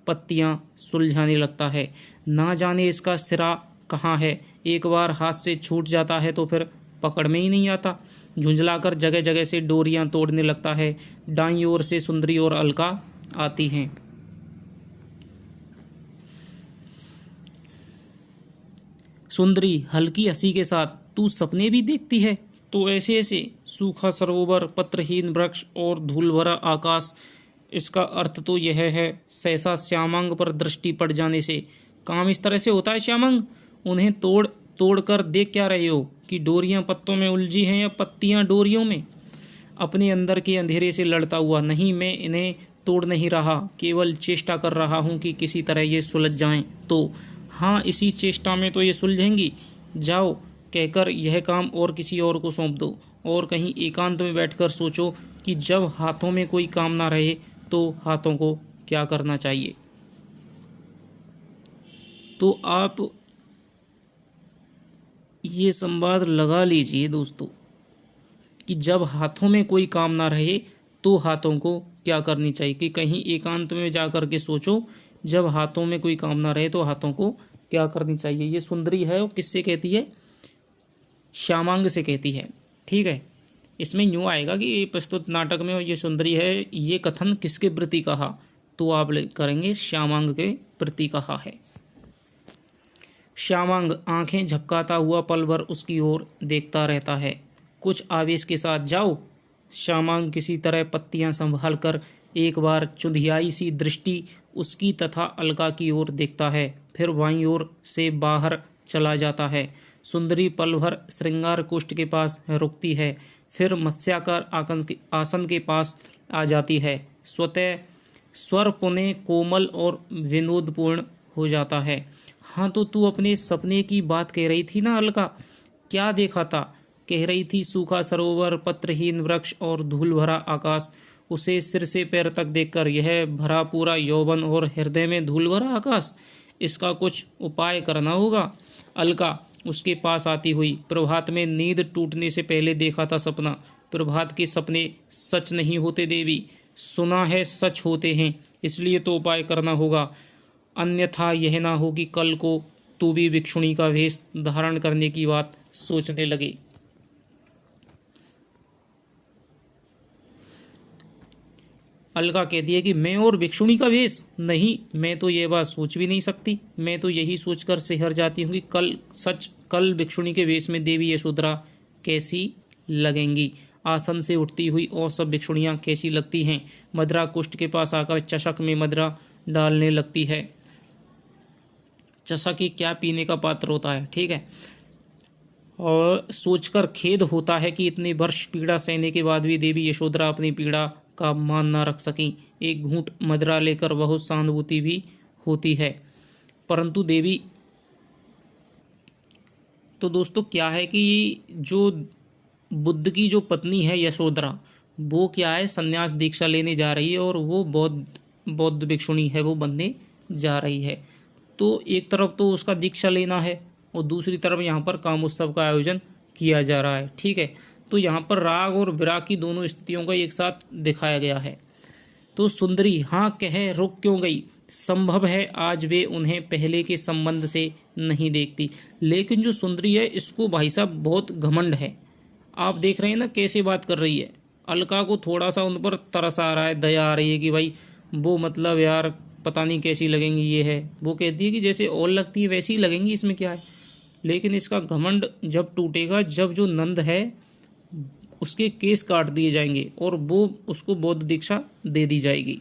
पत्तियां सुलझाने लगता है। ना जाने इसका सिरा कहाँ है, एक बार हाथ से छूट जाता है तो फिर पकड़ में ही नहीं आता। झुंझलाकर जगह जगह से डोरियां तोड़ने लगता है। दाईं ओर से सुंदरी और अलका आती हैं। सुंदरी हल्की हंसी के साथ, तू सपने भी देखती है? तो ऐसे ऐसे सूखा सरोवर, पत्रहीन वृक्ष और धूल भरा आकाश। इसका अर्थ तो यह है, सहसा श्यामांग पर दृष्टि पड़ जाने से काम इस तरह से होता है। श्यामांग, उन्हें तोड़ तोड़ कर देख क्या रहे हो कि डोरियां पत्तों में उलझी हैं या पत्तियां डोरियों में? अपने अंदर के अंधेरे से लड़ता हुआ, नहीं, मैं इन्हें तोड़ नहीं रहा, केवल चेष्टा कर रहा हूं कि किसी तरह ये सुलझ जाएं। तो हाँ, इसी चेष्टा में तो ये सुलझेंगी। जाओ, कहकर यह काम और किसी और को सौंप दो, और कहीं एकांत में बैठकर सोचो कि जब हाथों में कोई काम ना रहे तो हाथों को क्या करना चाहिए। तो आप ये संवाद लगा लीजिए दोस्तों कि जब हाथों में कोई काम ना रहे तो हाथों को क्या करनी चाहिए, कि कहीं एकांत में जा कर के सोचो, जब हाथों में कोई काम ना रहे तो हाथों को क्या करनी चाहिए। ये सुंदरी है, वो किससे कहती है? श्यामांग से कहती है। ठीक है, इसमें यूँ आएगा कि ये प्रस्तुत नाटक में ये सुंदरी है, ये कथन किसके प्रति कहा? तो आप करेंगे श्यामांग के प्रति कहा है। श्यामांग आंखें झपकाता हुआ पल भर उसकी ओर देखता रहता है, कुछ आवेश के साथ। जाओ। श्यामांग किसी तरह पत्तियां संभाल कर एक बार चुंधियाई सी दृष्टि उसकी तथा अलका की ओर देखता है, फिर बाईं ओर से बाहर चला जाता है। सुंदरी पल भर श्रृंगार कुष्ठ के पास रुकती है, फिर मत्स्याकार आसन के पास आ जाती है। स्वतः स्वर पुनः कोमल और विनोदपूर्ण हो जाता है। हाँ, तो तू अपने सपने की बात कह रही थी ना अलका? क्या देखा था? कह रही थी सूखा सरोवर, पत्रहीन वृक्ष और धूल भरा आकाश। उसे सिर से पैर तक देखकर, यह भरा पूरा यौवन और हृदय में धूल भरा आकाश, इसका कुछ उपाय करना होगा। अलका उसके पास आती हुई, प्रभात में नींद टूटने से पहले देखा था सपना। प्रभात के सपने सच नहीं होते देवी, सुना है सच होते हैं, इसलिए तो उपाय करना होगा, अन्यथा यह ना हो कि कल को तू भी भिक्षुणी का वेश धारण करने की बात सोचने लगे। अलका कहती है कि मैं और भिक्षुणी का वेश? नहीं, मैं तो ये बात सोच भी नहीं सकती। मैं तो यही सोचकर सिहर जाती हूँ कि कल भिक्षुणी के वेश में देवी यशोधरा कैसी लगेंगी। आसन से उठती हुई और सब भिक्षुणियाँ कैसी लगती हैं। मदरा कुष्ठ के पास आकर चषक में मदरा डालने लगती है। चषक ही क्या पीने का पात्र होता है, ठीक है। और सोचकर खेद होता है कि इतने वर्ष पीड़ा सहने के बाद भी देवी यशोधरा अपनी पीड़ा का मान न रख सकी। एक घूंट मदरा लेकर बहुत सहानुभूति भी होती है, परंतु देवी, तो दोस्तों क्या है कि जो बुद्ध की जो पत्नी है यशोधरा, वो क्या है, संन्यास दीक्षा लेने जा रही है और वो बौद्ध भिक्षुणी है, वो बनने जा रही है। तो एक तरफ तो उसका दीक्षा लेना है और दूसरी तरफ यहाँ पर काम उत्सव का आयोजन किया जा रहा है, ठीक है। तो यहाँ पर राग और विराग की दोनों स्थितियों का एक साथ दिखाया गया है। तो सुंदरी हाँ कहे रुक क्यों गई? संभव है आज वे उन्हें पहले के संबंध से नहीं देखती। लेकिन जो सुंदरी है, इसको भाई साहब बहुत घमंड है। आप देख रहे हैं ना कैसे बात कर रही है। अलका को थोड़ा सा उन पर तरस आ रहा है, दया आ रही है कि भाई वो मतलब यार पता नहीं कैसी लगेंगी ये है। वो कहती है कि जैसे और लगती है वैसी ही लगेंगी, इसमें क्या है। लेकिन इसका घमंड जब टूटेगा, जब जो नंद है उसके केस काट दिए जाएंगे और वो उसको बौद्ध दीक्षा दे दी जाएगी।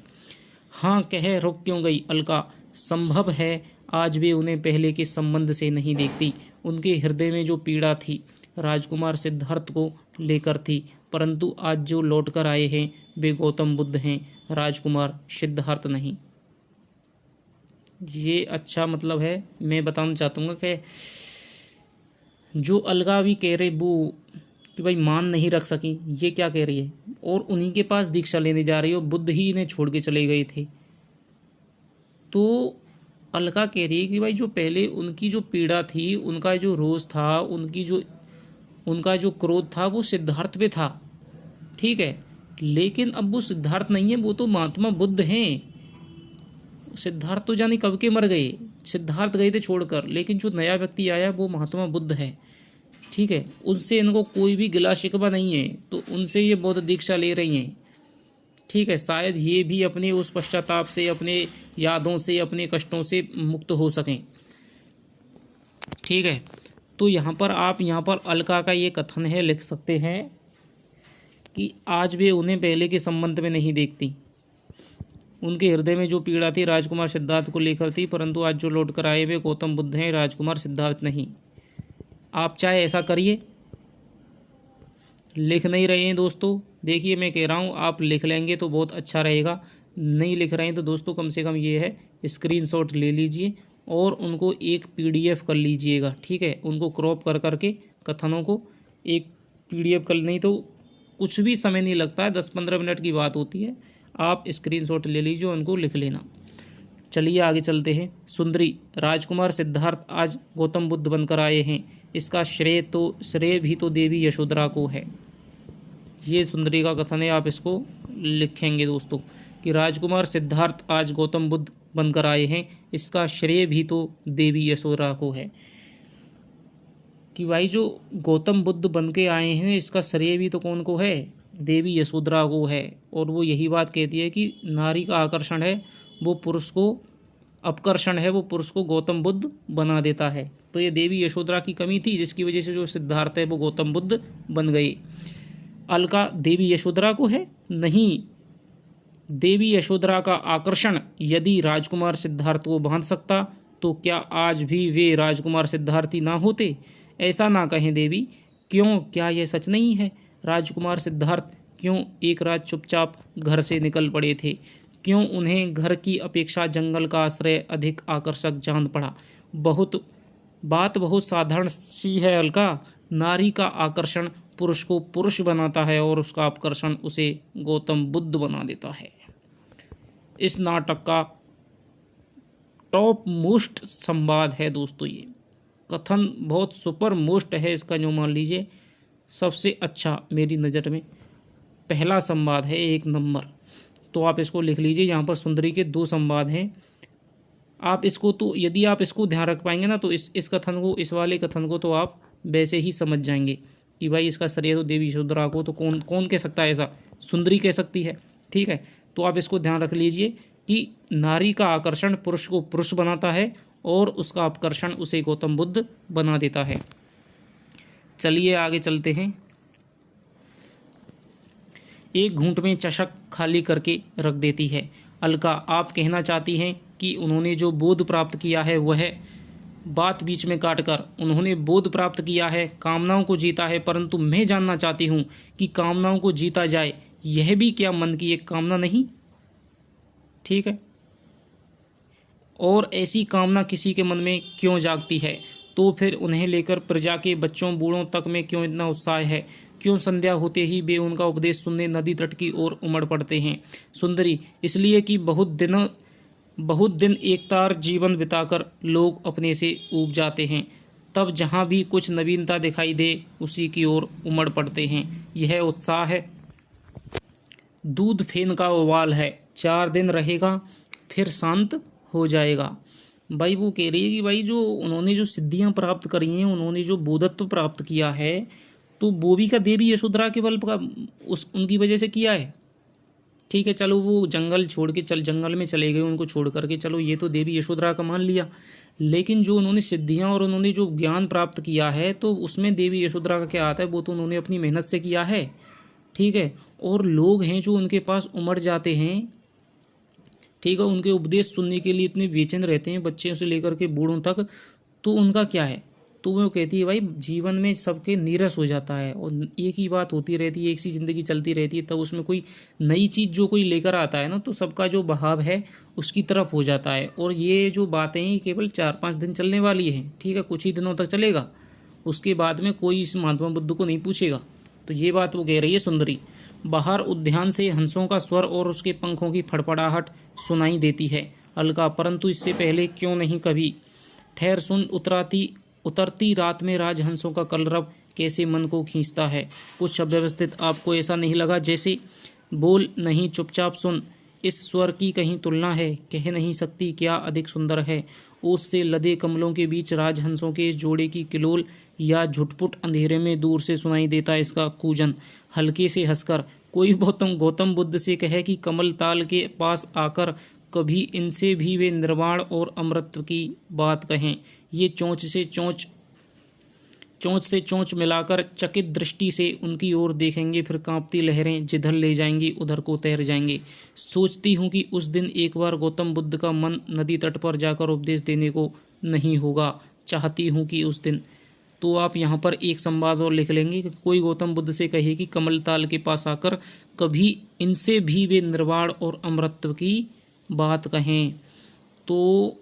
हाँ कहे रुक क्यों गई अलका? संभव है आज वे उन्हें पहले के संबंध से नहीं देखती। उनके हृदय में जो पीड़ा थी राजकुमार सिद्धार्थ को लेकर थी, परंतु आज जो लौट कर आए हैं वे गौतम बुद्ध हैं, राजकुमार सिद्धार्थ नहीं। ये अच्छा मतलब है। मैं बताना चाहता हूँ कि जो अलगा भी कह रहे वो कि भाई मान नहीं रख सकी, ये क्या कह रही है, और उन्हीं के पास दीक्षा लेने जा रही हो, बुद्ध ही इन्हें छोड़ के चले गए थे। तो अलका कह रही है कि भाई जो पहले उनकी जो पीड़ा थी, उनका जो रोष था, उनका जो क्रोध था वो सिद्धार्थ पे था, ठीक है। लेकिन अब वो सिद्धार्थ नहीं है, वो तो महात्मा बुद्ध हैं। सिद्धार्थ तो जाने कब के मर गए, सिद्धार्थ गए थे छोड़कर, लेकिन जो नया व्यक्ति आया वो महात्मा बुद्ध है। ठीक है, उनसे इनको कोई भी गिला शिकवा नहीं है, तो उनसे ये बौद्ध दीक्षा ले रही हैं। ठीक है, शायद ये भी अपने उस पश्चाताप से, अपने यादों से, अपने कष्टों से मुक्त हो सकें। ठीक है, तो यहाँ पर अलका का ये कथन है, लिख सकते हैं कि आज वे उन्हें पहले के संबंध में नहीं देखती। उनके हृदय में जो पीड़ा थी राजकुमार सिद्धार्थ को लेकर थी, परंतु आज जो लौट कर आए वे गौतम बुद्ध हैं, राजकुमार सिद्धार्थ नहीं। आप चाहे ऐसा करिए, लिख नहीं रहे हैं दोस्तों, देखिए मैं कह रहा हूँ आप लिख लेंगे तो बहुत अच्छा रहेगा। नहीं लिख रहे हैं तो दोस्तों कम से कम ये है, स्क्रीनशॉट ले लीजिए और उनको एक PDF कर लीजिएगा। ठीक है, उनको क्रॉप कर करके कथनों को एक PDF कर, नहीं तो कुछ भी समय नहीं लगता है, 10-15 मिनट की बात होती है। आप स्क्रीनशॉट ले लीजिए, उनको लिख लेना। चलिए आगे चलते हैं। सुंदरी, राजकुमार सिद्धार्थ आज गौतम बुद्ध बनकर आए हैं, इसका श्रेय भी तो देवी यशोधरा को है। ये सुंदरी का कथन है, आप इसको लिखेंगे दोस्तों कि राजकुमार सिद्धार्थ आज गौतम बुद्ध बनकर आए हैं, इसका श्रेय भी तो देवी यशोधरा को है। कि भाई जो गौतम बुद्ध बन के आए हैं, इसका श्रेय भी तो कौन को है? देवी यशोधरा को है। और वो यही बात कहती है कि नारी का आकर्षण है वो पुरुष को, अपकर्षण है वो पुरुष को गौतम बुद्ध बना देता है। तो ये देवी यशोधरा की कमी थी, जिसकी वजह से जो सिद्धार्थ है वो गौतम बुद्ध बन गए। अलका देवी यशोधरा को है? नहीं, देवी यशोधरा का आकर्षण यदि राजकुमार सिद्धार्थ को बांध सकता तो क्या आज भी वे राजकुमार सिद्धार्थी ना होते? ऐसा ना कहें देवी, क्यों, क्या यह सच नहीं है? राजकुमार सिद्धार्थ क्यों एक रात चुपचाप घर से निकल पड़े थे? क्यों उन्हें घर की अपेक्षा जंगल का आश्रय अधिक आकर्षक जान पड़ा? बहुत साधारण सी है अलका। नारी का आकर्षण पुरुष को पुरुष बनाता है और उसका आकर्षण उसे गौतम बुद्ध बना देता है। इस नाटक का टॉप मोस्ट संवाद है दोस्तों, ये कथन बहुत सुपर मोस्ट है इसका, जो मान लीजिए सबसे अच्छा मेरी नज़र में पहला संवाद है, 1 नंबर। तो आप इसको लिख लीजिए। यहाँ पर सुंदरी के 2 संवाद हैं। आप इसको, तो यदि आप इसको ध्यान रख पाएंगे ना, तो इस कथन को, इस वाले कथन को तो आप वैसे ही समझ जाएंगे कि भाई इसका श्रेय तो देवी यशोधरा को, तो कौन कह सकता है ऐसा? सुंदरी कह सकती है। ठीक है, तो आप इसको ध्यान रख लीजिए कि नारी का आकर्षण पुरुष को पुरुष बनाता है और उसका आकर्षण उसे गौतम बुद्ध बना देता है। चलिए आगे चलते हैं। एक घूंट में चषक खाली करके रख देती है। अलका, आप कहना चाहती हैं कि उन्होंने जो बोध प्राप्त किया है वह, बात बीच में काटकर, उन्होंने बोध प्राप्त किया है, कामनाओं को जीता है, परंतु मैं जानना चाहती हूँ कि कामनाओं को जीता जाए, यह भी क्या मन की एक कामना नहीं? ठीक है, और ऐसी कामना किसी के मन में क्यों जागती है? तो फिर उन्हें लेकर प्रजा के बच्चों बूढ़ों तक में क्यों इतना उत्साह है? क्यों संध्या होते ही वे उनका उपदेश सुनने नदी तट की ओर उमड़ पड़ते हैं? सुंदरी, इसलिए कि बहुत दिन एकतार जीवन बिताकर लोग अपने से ऊब जाते हैं, तब जहाँ भी कुछ नवीनता दिखाई दे उसी की ओर उमड़ पड़ते हैं। यह उत्साह है, दूध फेन का उबाल है, 4 दिन रहेगा फिर शांत हो जाएगा। भाई वो कह रही है कि भाई जो उन्होंने जो सिद्धियां प्राप्त करी हैं, उन्होंने जो बोधत्व प्राप्त किया है, तो वो भी का देवी यशोधरा के बल का उनकी वजह से किया है। ठीक है, चलो वो जंगल छोड़ के जंगल में चले गए, उनको छोड़ करके, चलो ये तो देवी यशोधरा का मान लिया, लेकिन जो उन्होंने सिद्धियां और उन्होंने जो ज्ञान प्राप्त किया है, तो उसमें देवी यशोधरा का क्या आता है? वो तो उन्होंने अपनी मेहनत से किया है। ठीक है, और लोग हैं जो उनके पास उमड़ जाते हैं, ठीक है, उनके उपदेश सुनने के लिए इतने बेचैन रहते हैं, बच्चों से लेकर के बूढ़ों तक, तो उनका क्या है? तो वो कहती है भाई जीवन में सबके नीरस हो जाता है और एक ही बात होती रहती है, एक सी ज़िंदगी चलती रहती है, तब उसमें कोई नई चीज़ जो कोई लेकर आता है ना, तो सबका जो बहाव है उसकी तरफ हो जाता है। और ये जो बातें हैं केवल 4-5 दिन चलने वाली हैं। ठीक है, कुछ ही दिनों तक चलेगा, उसके बाद में कोई इस महात्मा बुद्ध को नहीं पूछेगा। तो ये बात वो कह रही है सुंदरी। बाहर उद्यान से हंसों का स्वर और उसके पंखों की फड़फड़ाहट सुनाई देती है। अलका, परंतु इससे पहले क्यों नहीं कभी ठहर सुन, उतरती रात में राजहंसों का कलरव कैसे मन को खींचता है। कुछ अव्यवस्थित आपको ऐसा नहीं लगा? जैसे बोल नहीं, चुपचाप सुन, इस स्वर की कहीं तुलना है, कह नहीं सकती क्या अधिक सुंदर है। ओस से लदे कमलों के बीच राजहंसों के इस जोड़े की किलोल या झुटपुट अंधेरे में दूर से सुनाई देता इसका कूजन। हल्के से हंसकर कोई गौतम बुद्ध से कहे कि कमल ताल के पास आकर कभी इनसे भी वे निर्वाण और अमृत की बात कहें। ये चोंच से चोंच मिलाकर चकित दृष्टि से उनकी ओर देखेंगे, फिर कांपती लहरें जिधर ले जाएंगी उधर को तैर जाएंगे। सोचती हूँ कि उस दिन एक बार गौतम बुद्ध का मन नदी तट पर जाकर उपदेश देने को नहीं होगा। चाहती हूँ कि उस दिन। तो आप यहाँ पर एक संवाद और लिख लेंगे कि कोई गौतम बुद्ध से कहे कि कमल ताल के पास आकर कभी इनसे भी वे निर्वाण और अमृत की बात कहें। तो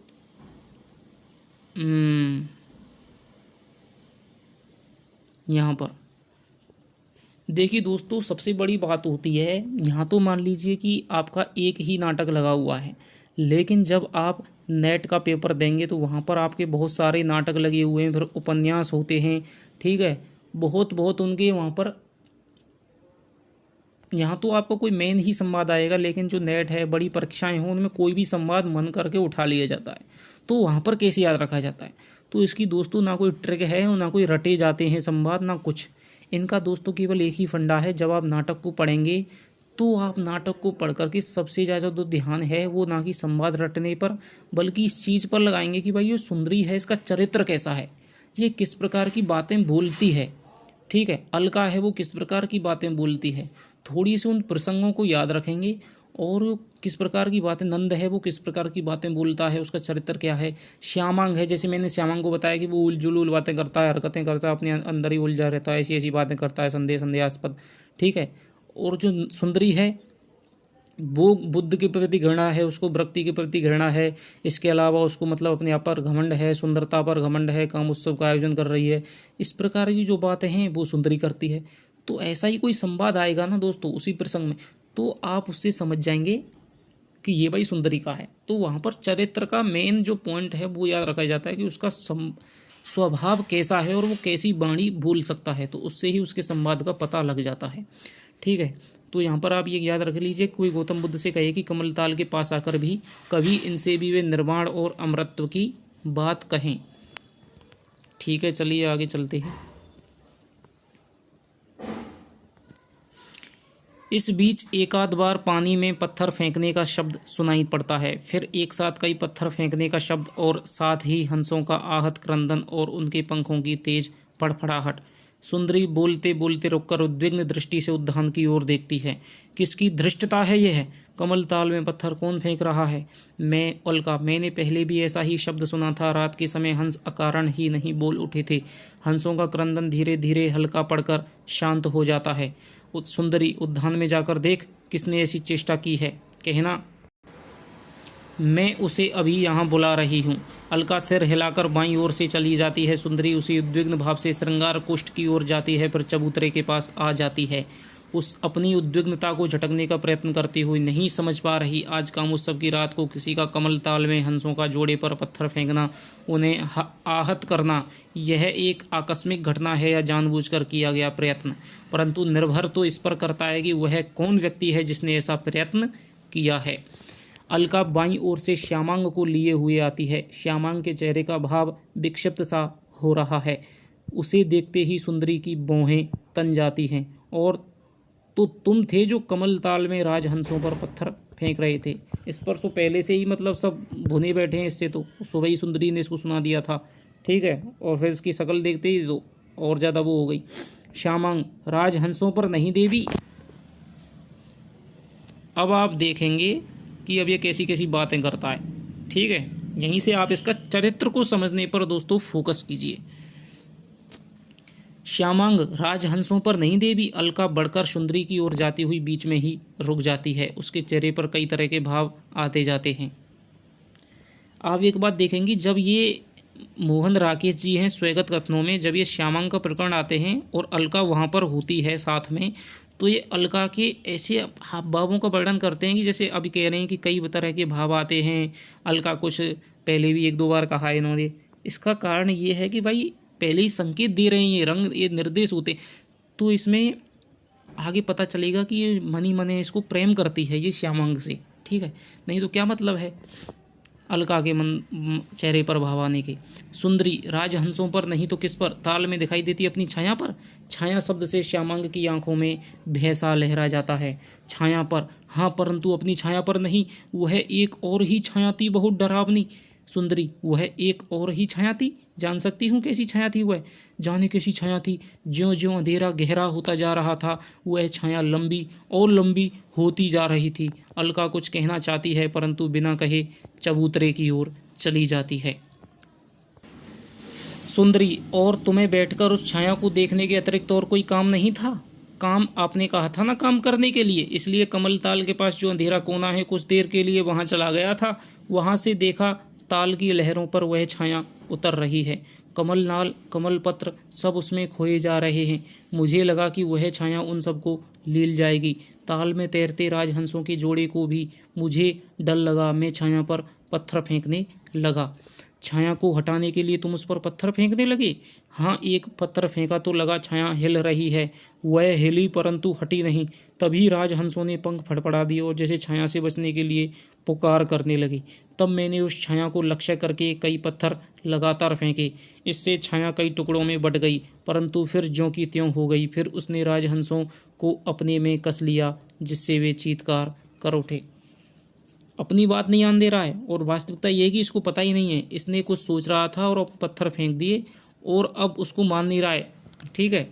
यहाँ पर देखिए दोस्तों, सबसे बड़ी बात होती है यहाँ तो मान लीजिए कि आपका एक ही नाटक लगा हुआ है, लेकिन जब आप नेट का पेपर देंगे तो वहाँ पर आपके बहुत सारे नाटक लगे हुए हैं, फिर उपन्यास होते हैं, ठीक है, बहुत उनके वहाँ पर। यहाँ तो आपको कोई मेन ही संवाद आएगा, लेकिन जो नेट है, बड़ी परीक्षाएं हों, उनमें कोई भी संवाद मन करके उठा लिया जाता है, तो वहाँ पर कैसे याद रखा जाता है। तो इसकी दोस्तों ना कोई ट्रिक है और ना कोई रटे जाते हैं संवाद, ना कुछ। इनका दोस्तों केवल एक ही फंडा है। जब आप नाटक को पढ़ेंगे तो आप नाटक को पढ़ करके सबसे ज़्यादा जो ध्यान है वो ना कि संवाद रटने पर, बल्कि इस चीज़ पर लगाएंगे कि भाई ये सुंदरी है, इसका चरित्र कैसा है, ये किस प्रकार की बातें बोलती है, ठीक है, अलका है वो किस प्रकार की बातें बोलती है। थोड़ी सी उन प्रसंगों को याद रखेंगे और किस प्रकार की बातें, नंद है वो किस प्रकार की बातें बोलता है, उसका चरित्र क्या है। श्यामांग है, जैसे मैंने श्यामांग को बताया कि वो उलझुल बातें करता है, हरकतें करता है, अपने अंदर ही उलझा रहता है, ऐसी ऐसी बातें करता है, संदेहास्पद, ठीक है। और जो सुंदरी है वो बुद्ध के प्रति घृणा है, उसको भक्ति के प्रति घृणा है, इसके अलावा उसको मतलब अपने आप पर घमंड है, सुंदरता पर घमंड है, काम उत्सव का आयोजन कर रही है, इस प्रकार की जो बातें हैं वो सुंदरी करती है। तो ऐसा ही कोई संवाद आएगा ना दोस्तों उसी प्रसंग में, तो आप उससे समझ जाएंगे कि ये भाई सुंदरी का है। तो वहाँ पर चरित्र का मेन जो पॉइंट है वो याद रखा जाता है कि उसका स्वभाव कैसा है और वो कैसी वाणी बोल सकता है, तो उससे ही उसके संवाद का पता लग जाता है, ठीक है। तो यहाँ पर आप ये याद रख लीजिए, कोई गौतम बुद्ध से कहे कि कमल ताल के पास आकर भी कभी इनसे भी वे निर्वाण और अमृतत्व की बात कहें, ठीक है। चलिए आगे चलते हैं। इस बीच एक आध बार पानी में पत्थर फेंकने का शब्द सुनाई पड़ता है, फिर एक साथ कई पत्थर फेंकने का शब्द और साथ ही हंसों का आहत क्रंदन और उनके पंखों की तेज फड़फड़ाहट। सुंदरी बोलते बोलते रुककर उद्विग्न दृष्टि से उद्यान की ओर देखती है। किसकी धृष्टता है यह? कमल ताल में पत्थर कौन फेंक रहा है? मैं अलका, मैंने पहले भी ऐसा ही शब्द सुना था। रात के समय हंस अकारण ही नहीं बोल उठे थे। हंसों का क्रंदन धीरे धीरे हल्का पड़कर शांत हो जाता है। सुंदरी, उद्यान में जाकर देख किसने ऐसी चेष्टा की है, कहना मैं उसे अभी यहाँ बुला रही हूँ। अलका सिर हिलाकर बाईं ओर से चली जाती है। सुंदरी उसी उद्विग्न भाव से श्रृंगार कुष्ठ की ओर जाती है, फिर चबूतरे के पास आ जाती है। उस अपनी उद्विग्नता को झटकने का प्रयत्न करती हुई नहीं समझ पा रही आज कामोत्सव की रात को किसी का कमल ताल में हंसों का जोड़े पर पत्थर फेंकना, उन्हें आहत करना, यह एक आकस्मिक घटना है या जानबूझकर किया गया प्रयत्न। परंतु निर्भर तो इस पर करता है कि वह कौन व्यक्ति है जिसने ऐसा प्रयत्न किया है। अलका बाईं ओर से श्यामांग को लिए हुए आती है। श्यामांग के चेहरे का भाव विक्षिप्त सा हो रहा है। उसे देखते ही सुंदरी की भौहें तन जाती हैं। और तो तुम थे जो कमल ताल में राजहंसों पर पत्थर फेंक रहे थे। इस पर तो पहले से ही मतलब सब भुने बैठे हैं, इससे तो सुबह ही सुंदरी ने इसको सुना दिया था, ठीक है। और फिर इसकी शक्ल देखते ही तो और ज़्यादा वो हो गई। श्यामांग, राजहंसों पर नहीं देवी। अब आप देखेंगे कि अब ये कैसी कैसी बातें करता है, ठीक है। यहीं से आप इसका चरित्र को समझने पर दोस्तों फोकस कीजिए। श्यामांग, राजहंसों पर नहीं देवी। अलका बढ़कर सुंदरी की ओर जाती हुई बीच में ही रुक जाती है। उसके चेहरे पर कई तरह के भाव आते जाते हैं। आप एक बात देखेंगी, जब ये मोहन राकेश जी हैं स्वैगत कथनों में, जब ये श्यामांग का प्रकरण आते हैं और अलका वहाँ पर होती है साथ में, तो ये अलका के ऐसे भावों का वर्णन करते हैं कि जैसे अभी कह रहे हैं कि कई तरह के भाव आते हैं। अलका कुछ पहले भी एक दो बार कहा है इन्होंने। इसका कारण ये है कि भाई पहले ही संकेत दे रहे हैं, ये रंग, ये निर्देश होते, तो इसमें आगे पता चलेगा कि ये मनी मने इसको प्रेम करती है ये श्यामांग से, ठीक है, नहीं तो क्या मतलब है अलका के चेहरे पर भाव आने के। सुंदरी राजहंसों पर नहीं तो किस पर, ताल में दिखाई देती अपनी छाया पर। छाया शब्द से श्यामांग की आंखों में भयसा लहरा जाता है। छाया पर, हाँ, परंतु अपनी छाया पर नहीं, वह एक और ही छाया थी बहुत डरावनी। सुंदरी वह एक और ही छाया थी, जान सकती हूँ कैसी छाया थी वह? जाने कैसी छाया थी? ज्यों ज्यों अंधेरा गहरा होता जा रहा था वह छाया लंबी और लंबी होती जा रही थी। अलका कुछ कहना चाहती है परंतु बिना कहे चबूतरे की ओर चली जाती है। सुंदरी और तुम्हें बैठकर उस छाया को देखने के अतिरिक्त और कोई काम नहीं था? काम आपने कहा था ना काम करने के लिए, इसलिए कमल ताल के पास जो अंधेरा कोना है कुछ देर के लिए वहां चला गया था। वहां से देखा ताल की लहरों पर वह छाया उतर रही है। कमल नाल कमल पत्र सब उसमें खोए जा रहे हैं। मुझे लगा कि वह छाया उन सबको लील जाएगी। ताल में तैरते राजहंसों के जोड़े को भी मुझे डर लगा। मैं छाया पर पत्थर फेंकने लगा। छाया को हटाने के लिए तुम उस पर पत्थर फेंकने लगे? हाँ, एक पत्थर फेंका तो लगा छाया हिल रही है। वह हिली परंतु हटी नहीं। तभी राजहंसों ने पंख फड़फड़ा दिए और जैसे छाया से बचने के लिए पुकार करने लगी। तब मैंने उस छाया को लक्ष्य करके कई पत्थर लगातार फेंके। इससे छाया कई टुकड़ों में बट गई परंतु फिर ज्यों की त्यों हो गई। फिर उसने राजहंसों को अपने में कस लिया जिससे वे चीत्कार कर उठे। अपनी बात नहीं आन दे रहा है और वास्तविकता यह है कि इसको पता ही नहीं है। इसने कुछ सोच रहा था और अब पत्थर फेंक दिए और अब उसको मान नहीं रहा है। ठीक है।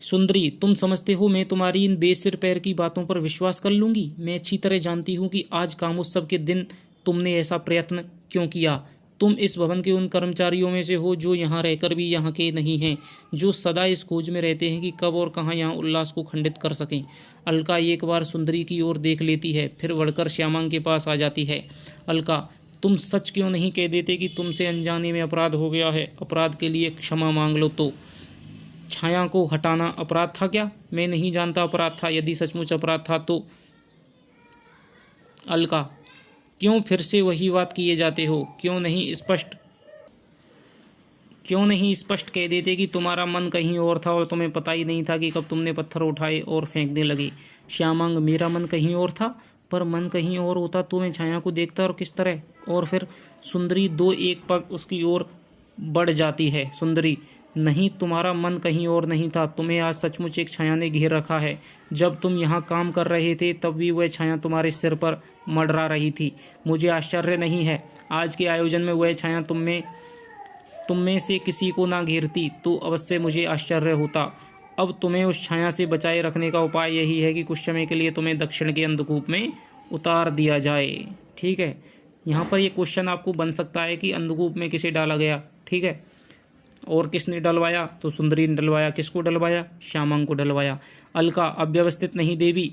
सुंदरी तुम समझते हो मैं तुम्हारी इन बेसिर पैर की बातों पर विश्वास कर लूंगी? मैं अच्छी तरह जानती हूँ कि आज कामोत्सव के दिन तुमने ऐसा प्रयत्न क्यों किया। तुम इस भवन के उन कर्मचारियों में से हो जो यहाँ रहकर भी यहाँ के नहीं हैं, जो सदा इस खोज में रहते हैं कि कब और कहाँ यहाँ उल्लास को खंडित कर सकें। अलका एक बार सुंदरी की ओर देख लेती है फिर बढ़कर श्यामांग के पास आ जाती है। अलका तुम सच क्यों नहीं कह देते कि तुमसे अनजाने में अपराध हो गया है? अपराध के लिए क्षमा मांग लो। तो छाया को हटाना अपराध था क्या? मैं नहीं जानता अपराध था। यदि सचमुच अपराध था तो अलका क्यों फिर से वही बात किए जाते हो? क्यों नहीं स्पष्ट कह देते कि तुम्हारा मन कहीं और था और तुम्हें पता ही नहीं था कि कब तुमने पत्थर उठाए और फेंकने लगे? श्यामांग मेरा मन कहीं और था, पर मन कहीं और होता तो मैं छाया को देखता और किस तरह? और फिर सुंदरी दो एक पग उसकी ओर बढ़ जाती है। सुंदरी नहीं, तुम्हारा मन कहीं और नहीं था। तुम्हें आज सचमुच एक छाया ने घेर रखा है। जब तुम यहाँ काम कर रहे थे तब भी वह छाया तुम्हारे सिर पर मंडरा रही थी। मुझे आश्चर्य नहीं है। आज के आयोजन में वह छाया तुम में से किसी को ना घेरती तो अवश्य मुझे आश्चर्य होता। अब तुम्हें उस छाया से बचाए रखने का उपाय यही है कि कुछ समय के लिए तुम्हें दक्षिण के अंधकूप में उतार दिया जाए। ठीक है, यहाँ पर ये क्वेश्चन आपको बन सकता है कि अंधकूप में किसे डाला गया। ठीक है, और किसने डलवाया? तो सुंदरी ने डलवाया। किसको डलवाया? श्यामांग को डलवाया। अलका अव्यवस्थित नहीं देवी,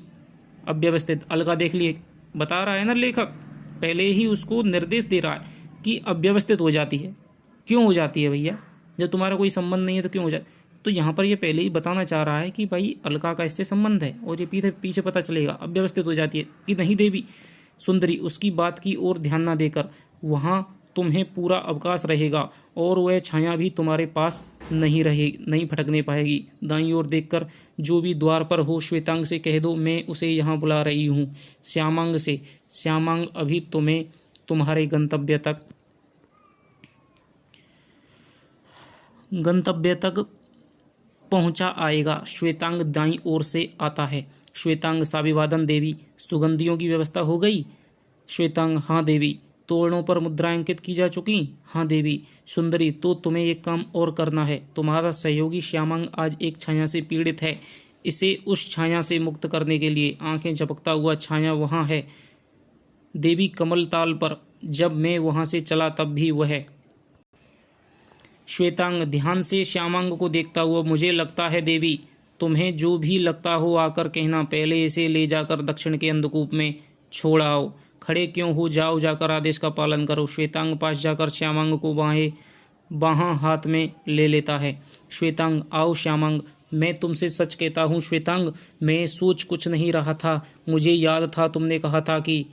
अव्यवस्थित। अलका देख लिए, बता रहा है ना लेखक, पहले ही उसको निर्देश दे रहा है कि अव्यवस्थित हो जाती है। क्यों हो जाती है भैया? जब तुम्हारा कोई संबंध नहीं है तो क्यों हो जाती? तो यहाँ पर ये पहले ही बताना चाह रहा है कि भाई अलका का इससे संबंध है और ये पीछे पता चलेगा अव्यवस्थित हो जाती है कि नहीं देवी। सुंदरी उसकी बात की ओर ध्यान न देकर, वहाँ तुम्हें पूरा अवकाश रहेगा और वह छाया भी तुम्हारे पास नहीं फटकने पाएगी। दाईं ओर देखकर जो भी द्वार पर हो श्वेतांग से कह दो मैं उसे यहाँ बुला रही हूँ। श्यामांग से, श्यामांग अभी तुम्हें तुम्हारे गंतव्य तक पहुंचा आएगा। श्वेतांग दाईं ओर से आता है। श्वेतांग साभिवादन देवी, सुगंधियों की व्यवस्था हो गई? श्वेतांग हाँ देवी। तोरणों पर मुद्राएं अंकित की जा चुकी? हाँ देवी। सुंदरी तो तुम्हें एक काम और करना है। तुम्हारा सहयोगी श्यामांग आज एक छाया से पीड़ित है। इसे उस छाया से मुक्त करने के लिए आंखें झपकता हुआ छाया वहाँ है देवी, कमल ताल पर। जब मैं वहाँ से चला तब भी वह। श्वेतांग ध्यान से श्यामांग को देखता हुआ, मुझे लगता है देवी, तुम्हें जो भी लगता हो आकर कहना। पहले इसे ले जाकर दक्षिण के अंधकूप में छोड़ आओ। खड़े क्यों हो, जाओ, जाकर आदेश का पालन करो। श्वेतांग पास जाकर श्यामांग को बाहां हाथ में ले लेता है। श्वेतांग आओ श्यामांग, मैं तुमसे सच कहता हूँ श्वेतांग, मैं सोच कुछ नहीं रहा था। मुझे याद था तुमने कहा था कि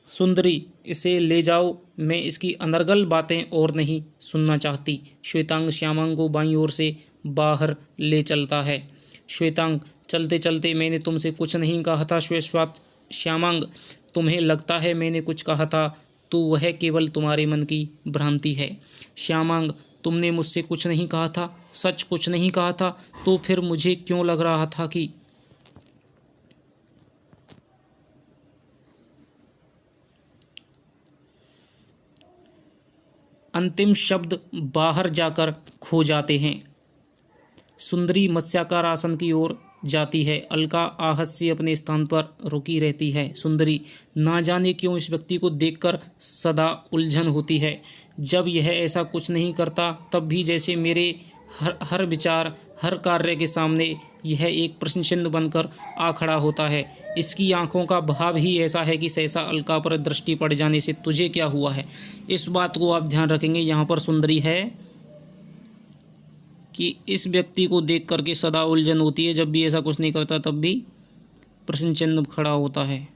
सुंदरी इसे ले जाओ। मैं इसकी अनर्गल बातें और नहीं सुनना चाहती। श्वेतांग श्यामांग को बाईं ओर से बाहर ले चलता है। श्वेतांग, चलते चलते मैंने तुमसे कुछ नहीं कहा था। श्यामांग, तुम्हें लगता है मैंने कुछ कहा था तो वह केवल तुम्हारे मन की भ्रांति है। श्यामांग, तुमने मुझसे कुछ नहीं कहा था, सच कुछ नहीं कहा था, तो फिर मुझे क्यों लग रहा था कि अंतिम शब्द बाहर जाकर खो जाते हैं। सुंदरी मत्स्याकार आसन की ओर जाती है। अलका आहत से अपने स्थान पर रुकी रहती है। सुंदरी, ना जाने क्यों इस व्यक्ति को देखकर सदा उलझन होती है। जब यह ऐसा कुछ नहीं करता तब भी जैसे मेरे हर विचार, हर कार्य के सामने यह एक प्रश्न चिन्ह बनकर आ खड़ा होता है। इसकी आंखों का भाव ही ऐसा है कि सहसा अलका पर दृष्टि पड़ जाने से तुझे क्या हुआ है। इस बात को आप ध्यान रखेंगे। यहाँ पर सुंदरी है कि इस व्यक्ति को देख करके सदा उलझन होती है, जब भी ऐसा कुछ नहीं करता तब भी प्रश्न चिन्ह खड़ा होता है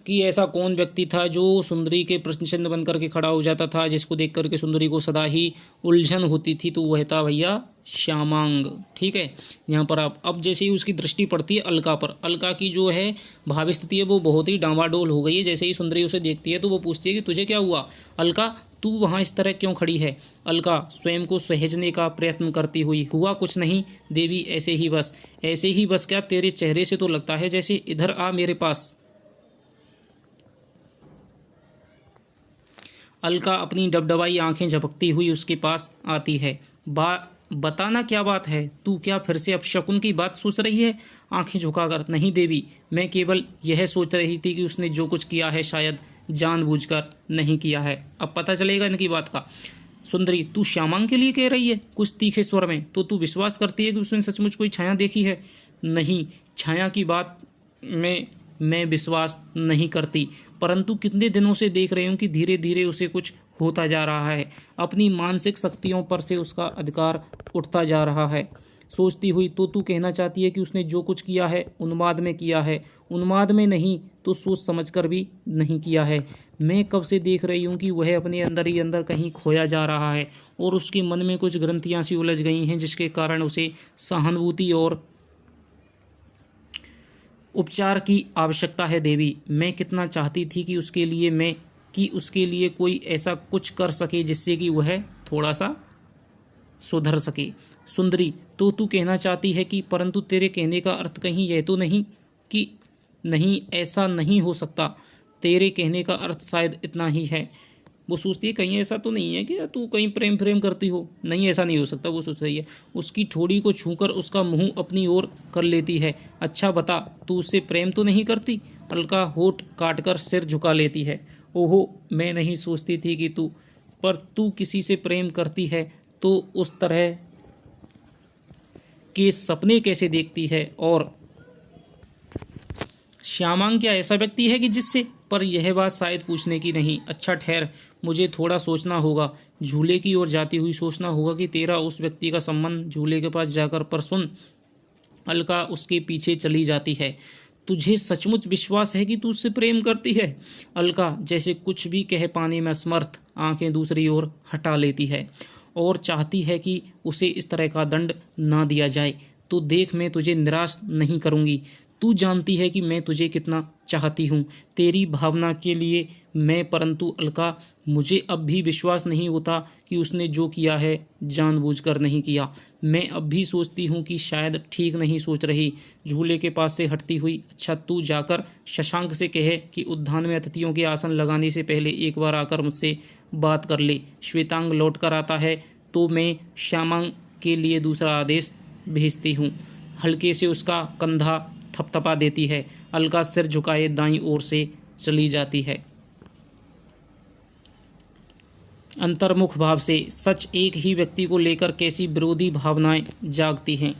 कि ऐसा कौन व्यक्ति था जो सुंदरी के प्रश्न चिन्ह बन करके खड़ा हो जाता था, जिसको देख करके सुंदरी को सदा ही उलझन होती थी। तो वह था भैया श्यामांग। ठीक है, यहाँ पर आप अब जैसे ही उसकी दृष्टि पड़ती है अलका पर, अलका की जो है भाव स्थिति है वो बहुत ही डामाडोल हो गई है। जैसे ही सुंदरी उसे देखती है तो वो पूछती है कि तुझे क्या हुआ अलका, तू वहाँ इस तरह क्यों खड़ी है। अलका स्वयं को सहेजने का प्रयत्न करती हुई, हुआ कुछ नहीं देवी, ऐसे ही बस। ऐसे ही बस क्या, तेरे चेहरे से तो लगता है जैसे, इधर आ मेरे पास। अलका अपनी डबडबाई आंखें झपकती हुई उसके पास आती है। बताना क्या बात है, तू क्या फिर से अपशकुन की बात सोच रही है। आंखें झुकाकर, नहीं देवी, मैं केवल यह सोच रही थी कि उसने जो कुछ किया है शायद जानबूझकर नहीं किया है। अब पता चलेगा इनकी बात का। सुंदरी, तू श्यामांग के लिए कह रही है, कुछ तीखे स्वर में, तो तू विश्वास करती है कि उसने सचमुच कोई छाया देखी है। नहीं, छाया की बात में मैं विश्वास नहीं करती, परंतु कितने दिनों से देख रही हूँ कि धीरे धीरे उसे कुछ होता जा रहा है। अपनी मानसिक शक्तियों पर से उसका अधिकार उठता जा रहा है। सोचती हुई, तो तू कहना चाहती है कि उसने जो कुछ किया है उन्माद में किया है। उन्माद में नहीं तो सोच समझकर भी नहीं किया है। मैं कब से देख रही हूँ कि वह अपने अंदर ही अंदर कहीं खोया जा रहा है और उसके मन में कुछ ग्रंथियाँ सी उलझ गई हैं, जिसके कारण उसे सहानुभूति और उपचार की आवश्यकता है। देवी, मैं कितना चाहती थी कि उसके लिए कोई ऐसा कुछ कर सके जिससे कि वह थोड़ा सा सुधर सके। सुंदरी, तो तू कहना चाहती है कि, परंतु तेरे कहने का अर्थ कहीं यह तो नहीं कि नहीं, ऐसा नहीं हो सकता। तेरे कहने का अर्थ शायद इतना ही है। वो सोचती है कहीं ऐसा तो नहीं है कि तू कहीं प्रेम करती हो। नहीं, ऐसा नहीं हो सकता, वो सोच रही है। उसकी ठोड़ी को छूकर उसका मुंह अपनी ओर कर लेती है। अच्छा बता, तू उससे प्रेम तो नहीं करती। अलका होठ काटकर सिर झुका लेती है। ओहो, मैं नहीं सोचती थी कि तू किसी से प्रेम करती है तो उस तरह के सपने कैसे देखती है। और श्यामांग क्या ऐसा व्यक्ति है कि जिससे, पर यह बात शायद पूछने की नहीं। अच्छा ठहर, मुझे थोड़ा सोचना होगा। झूले की ओर जाती हुई, सोचना होगा कि तेरा उस व्यक्ति का संबंध झूले के पास जाकर, पर सुन। अलका उसके पीछे चली जाती है। तुझे सचमुच विश्वास है कि तू उससे प्रेम करती है। अलका जैसे कुछ भी कह पाने में असमर्थ आंखें दूसरी ओर हटा लेती है और चाहती है कि उसे इस तरह का दंड ना दिया जाए। तो देख, मैं तुझे निराश नहीं करूंगी। तू जानती है कि मैं तुझे कितना चाहती हूँ, तेरी भावना के लिए मैं। परंतु अलका, मुझे अब भी विश्वास नहीं होता कि उसने जो किया है जानबूझकर नहीं किया। मैं अब भी सोचती हूँ कि शायद ठीक नहीं सोच रही। झूले के पास से हटती हुई, अच्छा तू जाकर शशांक से कहे कि उद्यान में अतिथियों के आसन लगाने से पहले एक बार आकर मुझसे बात कर ले। श्वेतांग लौट कर आता है तो मैं श्यामांग के लिए दूसरा आदेश भेजती हूँ। हल्के से उसका कंधा थपथपा देती है। अलका सिर झुकाए दाईं ओर से चली जाती है। अंतर्मुख भाव से सच एक ही व्यक्ति को लेकर कैसी विरोधी भावनाएं जागती हैं।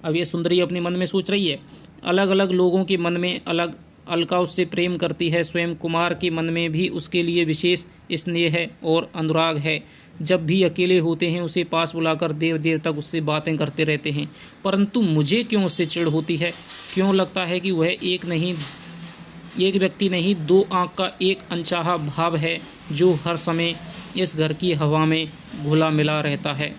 अब ये सुंदरी अपने मन में सोच रही है, अलग अलग लोगों के मन में अलग। अलका उससे प्रेम करती है। स्वयं कुमार के मन में भी उसके लिए विशेष स्नेह है और अनुराग है। जब भी अकेले होते हैं उसे पास बुलाकर देर देर तक उससे बातें करते रहते हैं। परंतु मुझे क्यों उससे चिढ़ होती है। क्यों लगता है कि वह एक व्यक्ति नहीं, दो आंख का एक अनचाहा भाव है जो हर समय इस घर की हवा में घुला मिला रहता है।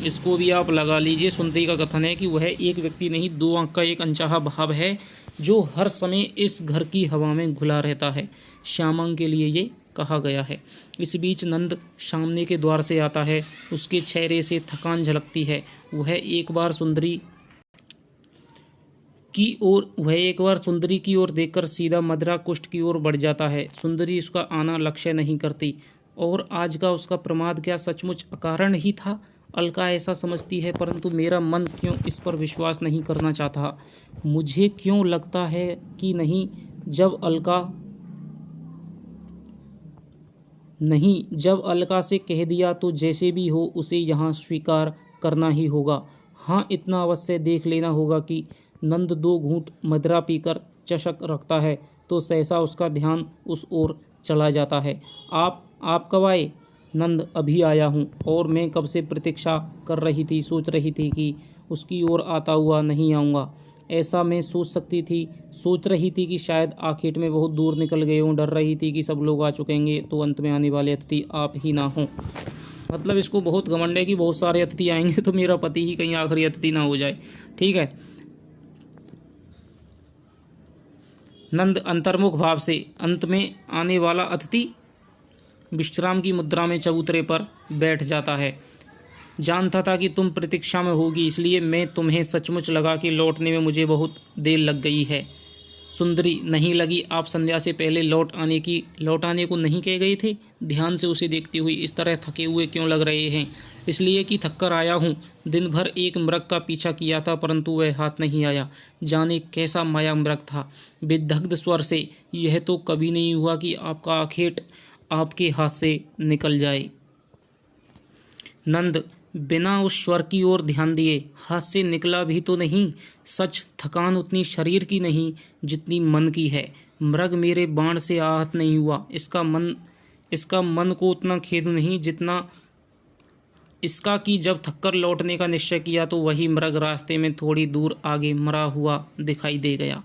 इसको भी आप लगा लीजिए। सुंदरी का कथन है कि वह एक व्यक्ति नहीं, दो आंख का एक अनचाहा भाव है जो हर समय इस घर की हवा में घुला रहता है। श्यामांग के लिए ये कहा गया है। इस बीच नंद सामने के द्वार से आता है। उसके चेहरे से थकान झलकती है। वह एक बार सुंदरी की ओर देखकर सीधा मदरा कुष्ठ की ओर बढ़ जाता है। सुंदरी उसका आना लक्ष्य नहीं करती। और आज का उसका प्रमाद क्या सचमुच अकारण ही था? अलका ऐसा समझती है, परंतु मेरा मन क्यों इस पर विश्वास नहीं करना चाहता। मुझे क्यों लगता है कि जब अलका से कह दिया तो जैसे भी हो उसे यहाँ स्वीकार करना ही होगा। हाँ, इतना अवश्य देख लेना होगा कि नंद 2 घूंट मदिरा पीकर चषक रखता है तो सहसा उसका ध्यान उस ओर चला जाता है। आप कब आए? नंद, अभी आया हूँ, और मैं कब से प्रतीक्षा कर रही थी, सोच रही थी कि उसकी ओर आता हुआ नहीं आऊँगा। ऐसा मैं सोच रही थी कि शायद आखेट में बहुत दूर निकल गए हों। डर रही थी कि सब लोग आ चुकेंगे तो अंत में आने वाले अतिथि आप ही ना हों। मतलब इसको बहुत घमंड है कि बहुत सारे अतिथि आएंगे तो मेरा पति ही कहीं आखिरी अतिथि ना हो जाए। ठीक है। नंद अंतर्मुख भाव से अंत में आने वाला अतिथि विश्राम की मुद्रा में चबूतरे पर बैठ जाता है। जानता था कि तुम प्रतीक्षा में होगी, इसलिए मैं तुम्हें सचमुच लगा कि लौटने में मुझे बहुत देर लग गई है। सुंदरी, नहीं लगी। आप संध्या से पहले लौट आने को नहीं कह गए थे? ध्यान से उसे देखती हुई, इस तरह थके हुए क्यों लग रहे हैं? इसलिए कि थक कर आया हूँ। दिन भर एक मृग का पीछा किया था, परंतु वह हाथ नहीं आया। जाने कैसा माया मृग था। विदग्ध स्वर से, यह तो कभी नहीं हुआ कि आपका आखेट आपके हाथ से निकल जाए। नंद बिना उस स्वर की ओर ध्यान दिए, हाथ से निकला भी तो नहीं। सच थकान उतनी शरीर की नहीं जितनी मन की है। मृग मेरे बाण से आहत नहीं हुआ। इसका मन को उतना खेद नहीं जितना इसका कि जब थककर लौटने का निश्चय किया तो वही मृग रास्ते में थोड़ी दूर आगे मरा हुआ दिखाई दे गया।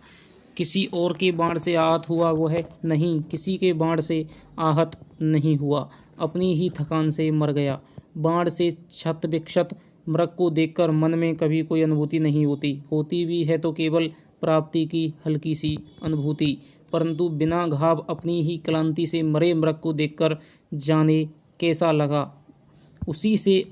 किसी और के बाण से आहत हुआ वह नहीं, किसी के बाण से आहत नहीं हुआ, अपनी ही थकान से मर गया। बाण से क्षत विक्षत मृग को देखकर मन में कभी कोई अनुभूति नहीं होती भी है तो केवल प्राप्ति की हल्की सी अनुभूति। परंतु बिना घाव अपनी ही क्लांति से मरे मृग को देखकर जाने कैसा लगा। उसी से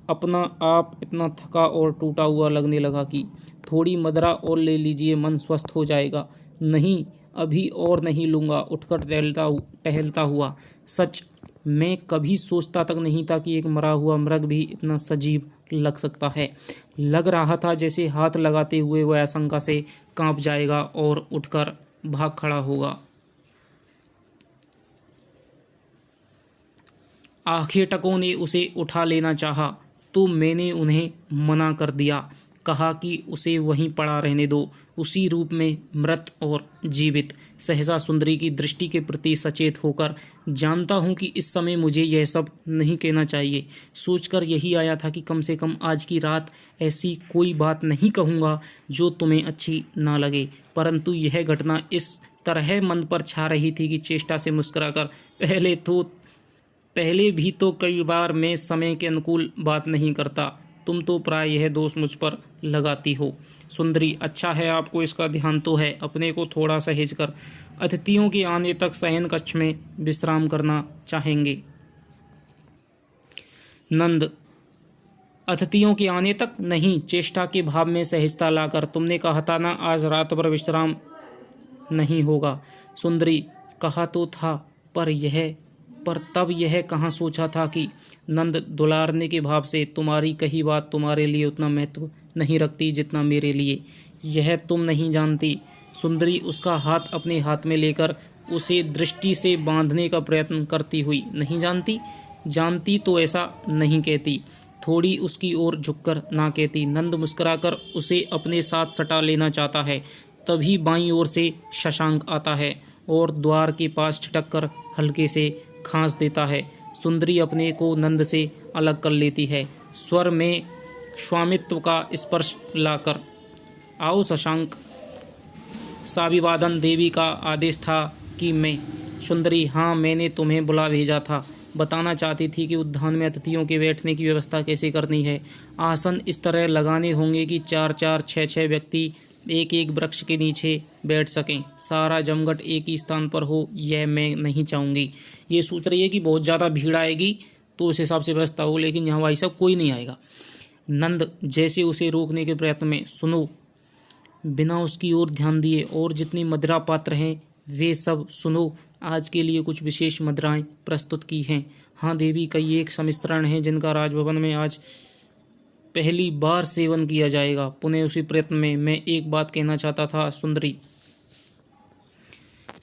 अपना आप इतना थका और टूटा हुआ लगने लगा कि थोड़ी मदिरा और ले लीजिए, मन स्वस्थ हो जाएगा। नहीं, अभी और नहीं लूँगा। उठकर टहलता हुआ, सच मैं कभी सोचता तक नहीं था कि एक मरा हुआ मृग भी इतना सजीव लग सकता है। लग रहा था जैसे हाथ लगाते हुए वह आशंका से कांप जाएगा और उठकर भाग खड़ा होगा। आखेटकों ने उसे उठा लेना चाहा तो मैंने उन्हें मना कर दिया। कहा कि उसे वहीं पड़ा रहने दो, उसी रूप में मृत और जीवित। सहसा सुंदरी की दृष्टि के प्रति सचेत होकर, जानता हूँ कि इस समय मुझे यह सब नहीं कहना चाहिए, सोचकर यही आया था कि कम से कम आज की रात ऐसी कोई बात नहीं कहूँगा जो तुम्हें अच्छी ना लगे। परंतु यह घटना इस तरह मन पर छा रही थी कि चेष्टा से मुस्कुराकर, पहले भी तो कई बार मैं समय के अनुकूल बात नहीं करता, तुम तो प्राय यह दोष मुझ पर लगाती हो। सुंदरी, अच्छा है आपको इसका ध्यान तो है। अपने को थोड़ा सहेज कर अतिथियों के आने तक शयन कक्ष में विश्राम करना चाहेंगे। नंद, अतिथियों के आने तक नहीं, चेष्टा के भाव में सहजता लाकर, तुमने कहा था ना आज रात भर विश्राम नहीं होगा। सुंदरी, कहा तो था, पर तब यह कहाँ सोचा था कि नंद दुलारने के भाव से, तुम्हारी कही बात तुम्हारे लिए उतना महत्व नहीं रखती जितना मेरे लिए। यह तुम नहीं जानती। सुंदरी उसका हाथ अपने हाथ में लेकर उसे दृष्टि से बांधने का प्रयत्न करती हुई, नहीं जानती? जानती तो ऐसा नहीं कहती, थोड़ी उसकी ओर झुककर ना कहती। नंद मुस्कुराकर उसे अपने साथ सटा लेना चाहता है, तभी बाईं ओर से शशांक आता है और द्वार के पास छिटक कर हल्के से खांस देता है। सुंदरी अपने को नंद से अलग कर लेती है, स्वर में स्वामित्व का स्पर्श लाकर। आओ शशांक। साभिवादन देवी का आदेश था कि मैं सुंदरी, हाँ, मैंने तुम्हें बुला भेजा था। बताना चाहती थी कि उद्यान में अतिथियों के बैठने की व्यवस्था कैसे करनी है। आसन इस तरह लगाने होंगे कि 4-4, 6-6 व्यक्ति एक एक वृक्ष के नीचे बैठ सकें। सारा जमघट एक ही स्थान पर हो, यह मैं नहीं चाहूँगी। ये सोच रही है कि बहुत ज़्यादा भीड़ आएगी तो उस हिसाब से व्यवस्था हो, लेकिन यहाँ भाई साहब कोई नहीं आएगा। नंद जैसे उसे रोकने के प्रयत्न में, सुनो, बिना उसकी ओर ध्यान दिए, और जितनी मदिरा पात्र हैं वे सब सुनो। आज के लिए कुछ विशेष मदिराएं प्रस्तुत की हैं। हाँ देवी, कई एक सम्मिश्रण हैं जिनका राजभवन में आज पहली बार सेवन किया जाएगा। पुनः उसी प्रयत्न में मैं एक बात कहना चाहता था।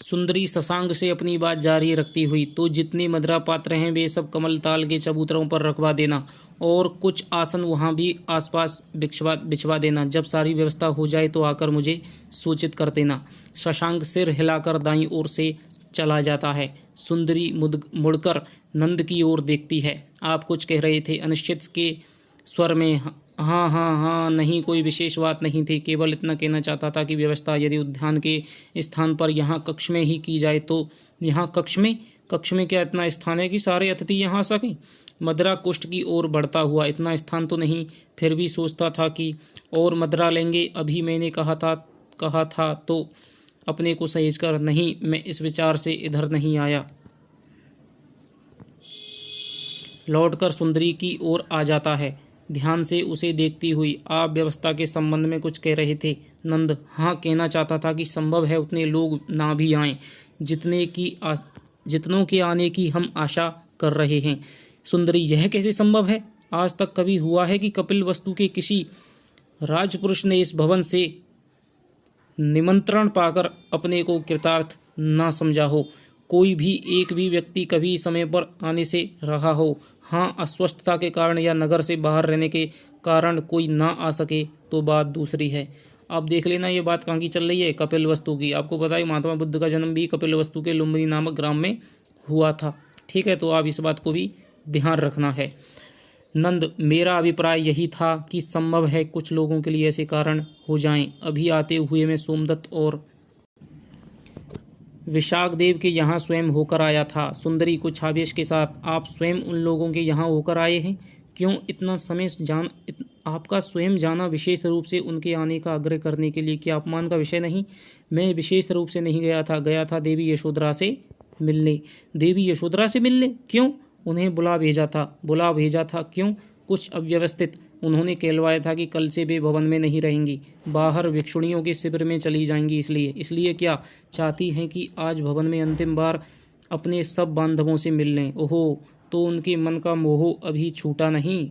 सुंदरी शशांक से अपनी बात जारी रखती हुई, तो जितने मदिरा पात्र हैं वे सब कमल ताल के चबूतरों पर रखवा देना, और कुछ आसन वहाँ भी आसपास बिछवा देना। जब सारी व्यवस्था हो जाए तो आकर मुझे सूचित कर देना। शशांक सिर हिलाकर दाईं ओर से चला जाता है। सुंदरी मुड़कर नंद की ओर देखती है। आप कुछ कह रहे थे? अनिश्चित के स्वर में हाँ हाँ हाँ, नहीं, कोई विशेष बात नहीं थी, केवल इतना कहना चाहता था कि व्यवस्था यदि उद्यान के स्थान पर यहाँ कक्ष में ही की जाए तो। यहाँ कक्ष में क्या इतना स्थान है कि सारे अतिथि यहाँ आ सकें? मदिरा कुष्ठ की ओर बढ़ता हुआ, इतना स्थान तो नहीं, फिर भी सोचता था कि और मदिरा लेंगे। अभी मैंने कहा था तो अपने को सहेज कर, नहीं, मैं इस विचार से इधर नहीं आया। लौटकर सुंदरी की ओर आ जाता है, ध्यान से उसे देखती हुई। आप व्यवस्था के संबंध में कुछ कह रहे थे? नंद, हाँ, कहना चाहता था कि संभव है उतने लोग ना भी आएं जितनों के आने की हम आशा कर रहे हैं। सुंदरी, यह कैसे संभव है? आज तक कभी हुआ है कि कपिलवस्तु के किसी राजपुरुष ने इस भवन से निमंत्रण पाकर अपने को कृतार्थ ना समझा हो? कोई भी एक भी व्यक्ति कभी समय पर आने से रहा हो? हाँ, अस्वस्थता के कारण या नगर से बाहर रहने के कारण कोई ना आ सके तो बात दूसरी है। अब देख लेना ये बात कहाँ की चल रही है, कपिलवस्तु की। आपको पता है महात्मा बुद्ध का जन्म भी कपिलवस्तु के लुम्बिनी नामक ग्राम में हुआ था। ठीक है, तो आप इस बात को भी ध्यान रखना है। नंद, मेरा अभिप्राय यही था कि संभव है कुछ लोगों के लिए ऐसे कारण हो जाएं। अभी आते हुए मैं सोमदत्त और विशाख देव के यहाँ स्वयं होकर आया था। सुंदरी कुछ आवेश के साथ, आप स्वयं उन लोगों के यहाँ होकर आए हैं? क्यों इतना समय आपका स्वयं जाना विशेष रूप से उनके आने का आग्रह करने के लिए, क्या अपमान का विषय नहीं? मैं विशेष रूप से नहीं गया था देवी यशोधरा से मिलने। देवी यशोधरा से मिलने? क्यों? उन्हें बुला भेजा था। क्यों? कुछ अव्यवस्थित। उन्होंने कहलवाया था कि कल से वे भवन में नहीं रहेंगी, बाहर भिक्षुणियों के शिविर में चली जाएंगी। इसलिए क्या चाहती हैं कि आज भवन में अंतिम बार अपने सब बांधवों से मिल लें? ओहो, तो उनके मन का मोह अभी छूटा नहीं।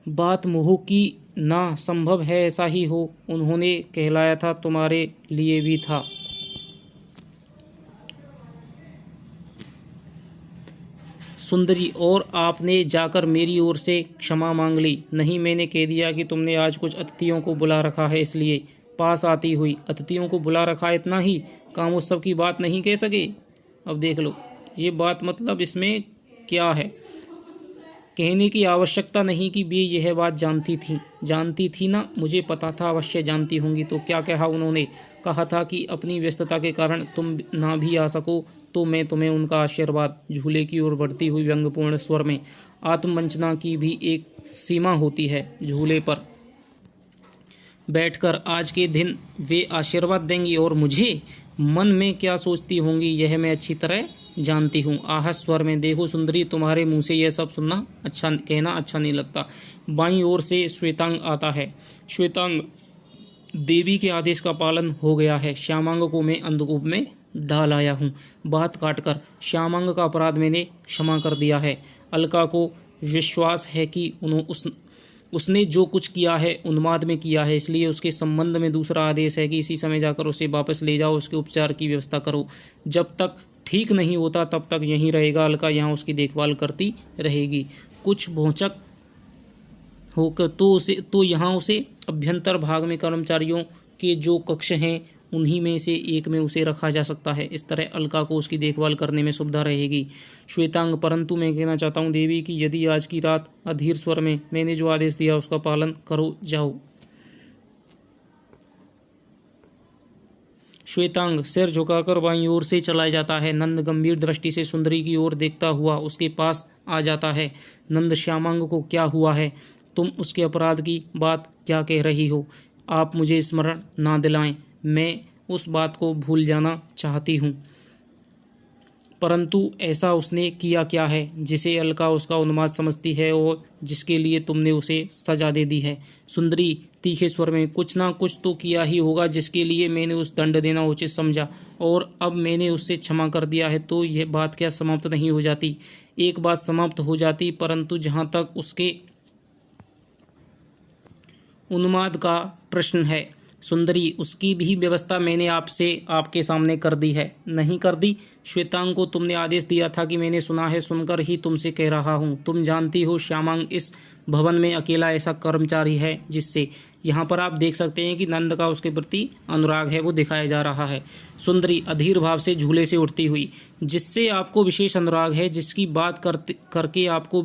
बात मोह की ना, संभव है ऐसा ही हो। उन्होंने कहलाया था तुम्हारे लिए भी था। सुंदरी, और आपने जाकर मेरी ओर से क्षमा मांग ली? नहीं, मैंने कह दिया कि तुमने आज कुछ अतिथियों को बुला रखा है, इसलिए। पास आती हुई, अतिथियों को बुला रखा है, इतना ही काम उत्सव की बात नहीं कह सके? अब देख लो ये बात, मतलब इसमें क्या है? कहने की आवश्यकता नहीं कि वे यह बात जानती थी ना, मुझे पता था अवश्य जानती होंगी। तो क्या कहा उन्होंने? कहा था कि अपनी व्यस्तता के कारण तुम ना भी आ सको तो मैं तुम्हें उनका आशीर्वाद। झूले की ओर बढ़ती हुई व्यंग्यपूर्ण स्वर में, आत्मवंचना की भी एक सीमा होती है। झूले पर बैठकर आज के दिन वे आशीर्वाद देंगी, और मुझे मन में क्या सोचती होंगी यह मैं अच्छी तरह जानती हूँ। आहत स्वर में, देखो सुंदरी, तुम्हारे मुंह से यह सब कहना अच्छा नहीं लगता। बाईं ओर से श्वेतांग आता है। श्वेतांग, देवी के आदेश का पालन हो गया है। श्यामांग को मैं अंधकूप में डाल आया हूँ। बात काटकर, श्यामांग का अपराध मैंने क्षमा कर दिया है। अलका को विश्वास है कि उसने जो कुछ किया है उन्माद में किया है, इसलिए उसके संबंध में दूसरा आदेश है कि इसी समय जाकर उसे वापस ले जाओ, उसके उपचार की व्यवस्था करो। जब तक ठीक नहीं होता तब तक यहीं रहेगा। अलका यहाँ उसकी देखभाल करती रहेगी। कुछ भौचक होकर तो यहाँ उसे अभ्यंतर भाग में कर्मचारियों के जो कक्ष हैं उन्हीं में से एक में उसे रखा जा सकता है। इस तरह अलका को उसकी देखभाल करने में सुविधा रहेगी। श्वेतांग, परंतु मैं कहना चाहता हूँ देवी कि यदि आज की रात अधीर स्वर में मैंने जो आदेश दिया उसका पालन करो, जाओ। श्वेतांग सिर झुकाकर बाईं ओर से चला जाता है। नंद गंभीर दृष्टि से सुंदरी की ओर देखता हुआ उसके पास आ जाता है। नंद श्यामांग को क्या हुआ है? तुम उसके अपराध की बात क्या कह रही हो? आप मुझे स्मरण ना दिलाएं, मैं उस बात को भूल जाना चाहती हूँ। परंतु ऐसा उसने किया क्या है जिसे अलका उसका उन्माद समझती है और जिसके लिए तुमने उसे सजा दे दी है? सुंदरी तीखे स्वर में, कुछ ना कुछ तो किया ही होगा जिसके लिए मैंने उस दंड देना उचित समझा, और अब मैंने उससे क्षमा कर दिया है तो यह बात क्या समाप्त नहीं हो जाती? एक बात समाप्त हो जाती, परंतु जहाँ तक उसके उन्माद का प्रश्न है सुंदरी, उसकी भी व्यवस्था मैंने आपके सामने कर दी है। नहीं कर दी? श्वेतांग को तुमने आदेश दिया था कि मैंने सुना है, सुनकर ही तुमसे कह रहा हूँ। तुम जानती हो श्यामांग इस भवन में अकेला ऐसा कर्मचारी है जिससे, यहाँ पर आप देख सकते हैं कि नंद का उसके प्रति अनुराग है वो दिखाया जा रहा है। सुंदरी अधीर भाव से झूले से उठती हुई, जिससे आपको विशेष अनुराग है, जिससे बात करके आपको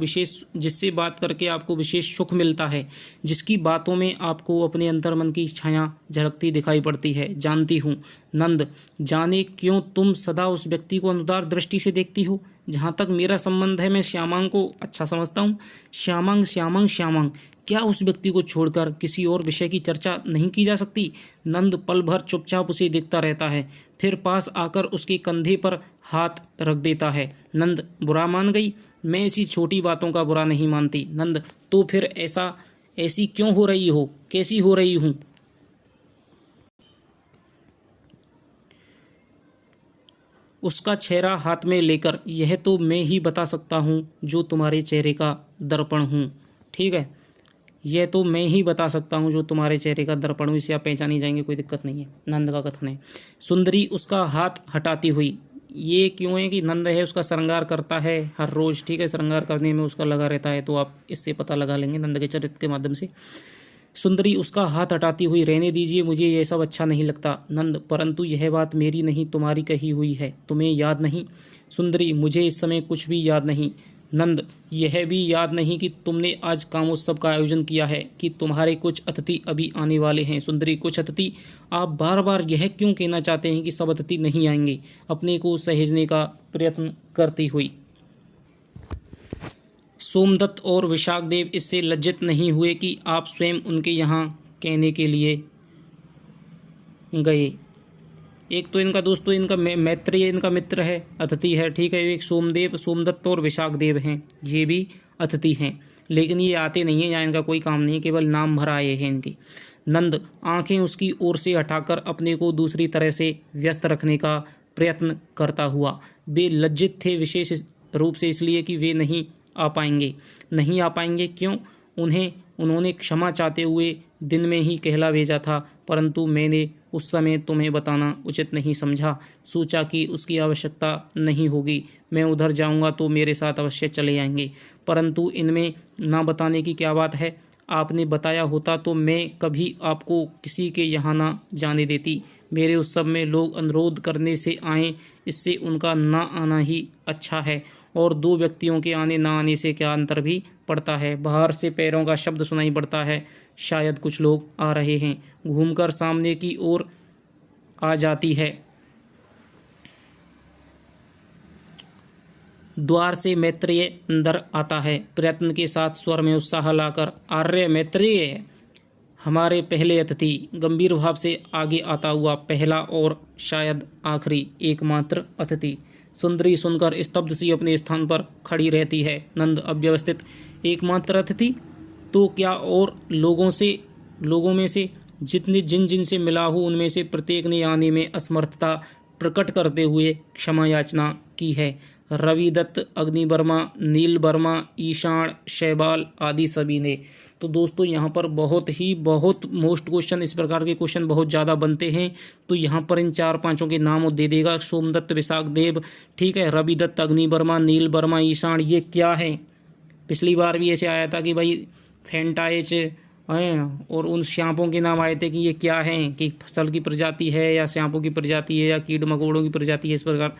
विशेष सुख मिलता है, जिसकी बातों में आपको अपने अंतर्मन की छाया झलकती दिखाई पड़ती है। जानती हूँ नंद, जाने क्यों तुम सदा उस व्यक्ति को अनुदार दृष्टि से देखती हो। जहाँ तक मेरा संबंध है, मैं श्यामांग को अच्छा समझता हूँ। श्यामांग श्यामांग श्यामांग, क्या उस व्यक्ति को छोड़कर किसी और विषय की चर्चा नहीं की जा सकती? नंद पल भर चुपचाप उसे देखता रहता है, फिर पास आकर उसके कंधे पर हाथ रख देता है। नंद, बुरा मान गई? मैं ऐसी छोटी बातों का बुरा नहीं मानती। नंद, तो फिर ऐसी क्यों हो रही हो? कैसी हो रही हूँ? उसका चेहरा हाथ में लेकर, यह तो मैं ही बता सकता हूँ जो तुम्हारे चेहरे का दर्पण हूँ। ठीक है, यह तो मैं ही बता सकता हूँ जो तुम्हारे चेहरे का दर्पण हूँ, इसे आप पहचान ही जाएंगे, कोई दिक्कत नहीं है। नंद का कथन है। सुंदरी उसका हाथ हटाती हुई, ये क्यों है कि नंद है उसका श्रृंगार करता है हर रोज, ठीक है, श्रृंगार करने में उसका लगा रहता है, तो आप इससे पता लगा लेंगे नंद के चरित्र के माध्यम से। सुंदरी उसका हाथ हटाती हुई, रहने दीजिए, मुझे यह सब अच्छा नहीं लगता। नंद, परंतु यह बात मेरी नहीं तुम्हारी कही हुई है, तुम्हें याद नहीं? सुंदरी, मुझे इस समय कुछ भी याद नहीं। नंद, यह भी याद नहीं कि तुमने आज कामोत्सव का आयोजन किया है, कि तुम्हारे कुछ अतिथि अभी आने वाले हैं? सुंदरी, कुछ अतिथि? आप बार बार यह क्यों कहना चाहते हैं कि सब अतिथि नहीं आएंगे? अपने को सहेजने का प्रयत्न करती हुई। सोमदत्त और विशाखदेव इससे लज्जित नहीं हुए कि आप स्वयं उनके यहाँ कहने के लिए गए। एक तो इनका दोस्तों, इनका मैत्रेय इनका मित्र है, अतिथि है, ठीक है। एक सोमदत्त और विशाखदेव हैं, ये भी अतिथि हैं, लेकिन ये आते नहीं हैं, यहाँ इनका कोई काम नहीं है, केवल नाम भर आए हैं इनके। नंद आंखें उसकी ओर से हटाकर अपने को दूसरी तरह से व्यस्त रखने का प्रयत्न करता हुआ, वे लज्जित थे विशेष रूप से इसलिए कि वे नहीं आ पाएंगे। क्यों? उन्होंने क्षमा चाहते हुए दिन में ही कहला भेजा था, परंतु मैंने उस समय तुम्हें बताना उचित नहीं समझा। सोचा कि उसकी आवश्यकता नहीं होगी, मैं उधर जाऊंगा तो मेरे साथ अवश्य चले आएंगे, परंतु इनमें ना बताने की क्या बात है? आपने बताया होता तो मैं कभी आपको किसी के यहाँ ना जाने देती। मेरे उत्सव में लोग अनुरोध करने से आए, इससे उनका ना आना ही अच्छा है, और दो व्यक्तियों के आने ना आने से क्या अंतर भी पड़ता है? बाहर से पैरों का शब्द सुनाई पड़ता है, शायद कुछ लोग आ रहे हैं। घूमकर सामने की ओर आ जाती है। द्वार से मैत्रेय अंदर आता है, प्रयत्न के साथ स्वर में उत्साह लाकर, आर्य मैत्रेय, हमारे पहले अतिथि। गंभीर भाव से आगे आता हुआ, पहला और शायद आखिरी एकमात्र अतिथि। सुंदरी सुनकर स्तब्ध सी अपने स्थान पर खड़ी रहती है। नंद अव्यवस्थित, एकमात्र अतिथि? तो क्या और लोगों में से जिन से मिला हूँ उनमें से प्रत्येक ने आने में असमर्थता प्रकट करते हुए क्षमा याचना की है। रविदत्त, अग्निवर्मा, नील वर्मा, ईशान, शैबाल आदि सभी ने। तो दोस्तों यहाँ पर बहुत मोस्ट क्वेश्चन, इस प्रकार के क्वेश्चन बहुत ज़्यादा बनते हैं, तो यहाँ पर इन 4-5 के नाम दे देगा। सोमदत्त, विशाखदेव, ठीक है, रविदत्त, अग्निवर्मा, नील वर्मा, ईशान, ये क्या है? पिछली बार भी ऐसे आया था कि भाई फेंटाइच हैं, और उन सांपों के नाम आए थे कि ये क्या हैं, कि फसल की प्रजाति है या सांपों की प्रजाति है या कीड़ मकोड़ों की प्रजाति है, इस प्रकार।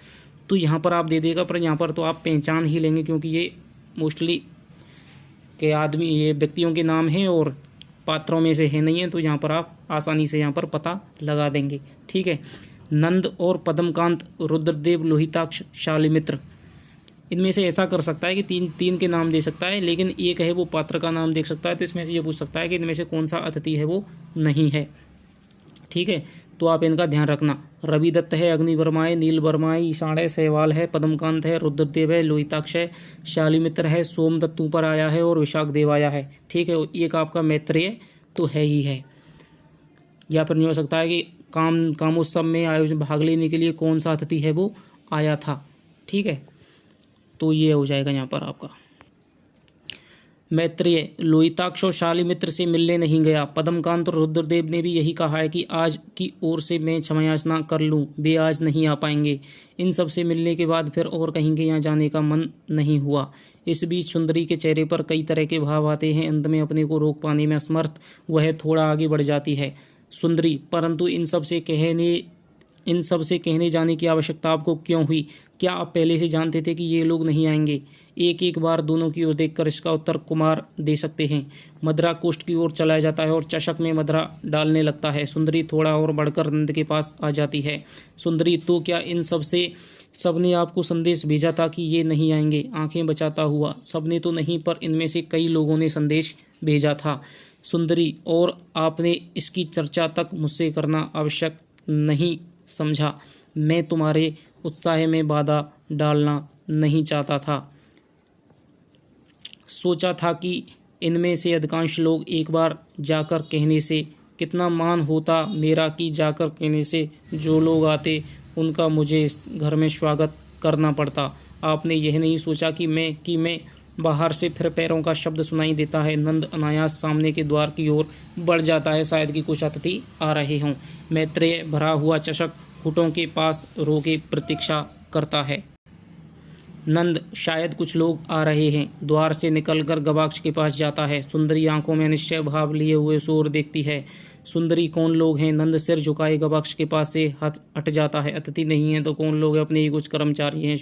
तो यहाँ पर आप दे देगा, पर यहाँ पर तो आप पहचान ही लेंगे, क्योंकि ये मोस्टली के आदमी, ये व्यक्तियों के नाम हैं और पात्रों में से है नहीं है, तो यहाँ पर आप आसानी से यहाँ पर पता लगा देंगे, ठीक है। नंद और पद्मकांत, रुद्रदेव, लोहिताक्ष, शालिमित्र। इनमें से ऐसा कर सकता है कि तीन के नाम दे सकता है, लेकिन एक है वो पात्र का नाम देख सकता है। तो इसमें से ये पूछ सकता है कि इनमें से कौन सा अतिथि है वो नहीं है। ठीक है, तो आप इनका ध्यान रखना। रविदत्त है, अग्निवर्मा है, नीलवर्मा है, ईशान है, सहवाल है, पद्मकांत है, रुद्रदेव है, लोहिताक्ष है, शालिमित्र है, सोमदत्त ऊपर आया है और विशाख देव आया है। ठीक है, एक आपका मैत्रेय तो है ही है। या फिर नहीं हो सकता है कि कामोत्सव में आयोजन भाग लेने के लिए कौन सा अतिथि है वो आया था। ठीक है, तो ये हो जाएगा यहाँ पर आपका मैत्रेय। लोहिताक्ष और शालिमित्र से मिलने नहीं गया। पद्मकांत और रुद्रदेव ने भी यही कहा है कि आज की ओर से मैं क्षमायाचना कर लूँ, वे आज नहीं आ पाएंगे। इन सब से मिलने के बाद फिर और कहीं के यहाँ जाने का मन नहीं हुआ। इस बीच सुंदरी के चेहरे पर कई तरह के भाव आते हैं। अंत में अपने को रोक पाने में असमर्थ वह थोड़ा आगे बढ़ जाती है। सुंदरी, परंतु इन सब से कहने जाने की आवश्यकता आपको क्यों हुई? क्या आप पहले से जानते थे कि ये लोग नहीं आएंगे? एक एक बार दोनों की ओर देखकर इसका उत्तर कुमार दे सकते हैं। मदरा कोष्ठ की ओर चला जाता है और चषक में मदरा डालने लगता है। सुंदरी थोड़ा और बढ़कर नंद के पास आ जाती है। सुंदरी, तो क्या इन सबने आपको संदेश भेजा था कि ये नहीं आएंगे? आंखें बचाता हुआ, सबने तो नहीं, पर इनमें से कई लोगों ने संदेश भेजा था। सुंदरी, और आपने इसकी चर्चा तक मुझसे करना आवश्यक नहीं समझा। मैं तुम्हारे उत्साह में बाधा डालना नहीं चाहता था। सोचा था कि इनमें से अधिकांश लोग एक बार जाकर कहने से कितना मान होता मेरा कि जाकर कहने से जो लोग आते उनका मुझे इस घर में स्वागत करना पड़ता। आपने यह नहीं सोचा कि मैं बाहर से फिर पैरों का शब्द सुनाई देता है। नंद अनायास सामने के द्वार की ओर बढ़ जाता है, शायद कि कुछ अतिथि आ रहे हों। मैत्रेय भरा हुआ चषक घुटों के पास रोके प्रतीक्षा करता है। नंद, शायद कुछ लोग आ रहे हैं। द्वार से निकलकर गवाक्ष के पास जाता है। सुंदरी आंखों में निश्चय भाव लिए हुए सोर देखती है। सुंदरी, कौन लोग हैं? नंद सिर झुकाए गवाक्ष के पास से हट जाता है। अतिथि नहीं है तो कौन लोग हैं? अपने ही कुछ कर्मचारी हैं,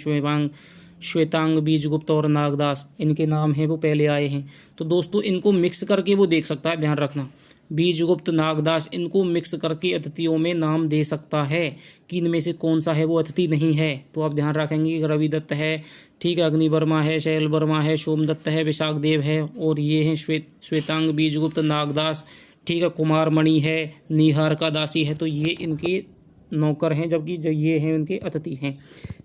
श्वेतांग, बीजगुप्त और नागदास, इनके नाम हैं, वो पहले आए हैं। तो दोस्तों इनको मिक्स करके वो देख सकता है, ध्यान रखना। बीजगुप्त, नागदास, इनको मिक्स करके अतिथियों में नाम दे सकता है कि इनमें से कौन सा है वो अतिथि नहीं है। तो आप ध्यान रखेंगे कि रविदत्त है, ठीक है, अग्निवर्मा है, शैलवर्मा है, सोमदत्त है, विशाख देव है, और ये हैं श्वेतांग, बीजगुप्त, नागदास, ठीक है, कुमारमणि है, निहार का दासी है। तो ये इनके नौकर हैं, जबकि जो ये हैं उनके अतिथि हैं।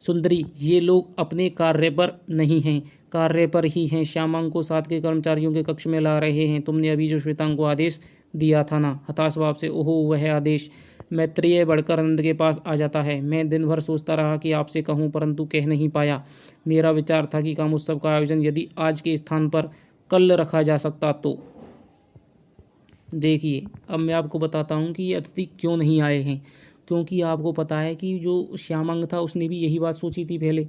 सुंदरी, ये लोग अपने कार्य पर नहीं हैं, कार्य पर ही हैं। श्यामांग को साथ के कर्मचारियों के कक्ष में ला रहे हैं। तुमने अभी जो श्वेतांग को आदेश दिया था ना? हताश भाव से, ओहो, वह आदेश। मैत्रेय बढ़कर नंद के पास आ जाता है। मैं दिन भर सोचता रहा कि आपसे कहूँ, परंतु कह नहीं पाया। मेरा विचार था कि कामोत्सव का आयोजन यदि आज के स्थान पर कल रखा जा सकता तो। देखिए, अब मैं आपको बताता हूँ कि ये अतिथि क्यों नहीं आए हैं। क्योंकि आपको पता है कि जो श्यामांग था उसने भी यही बात सोची थी पहले,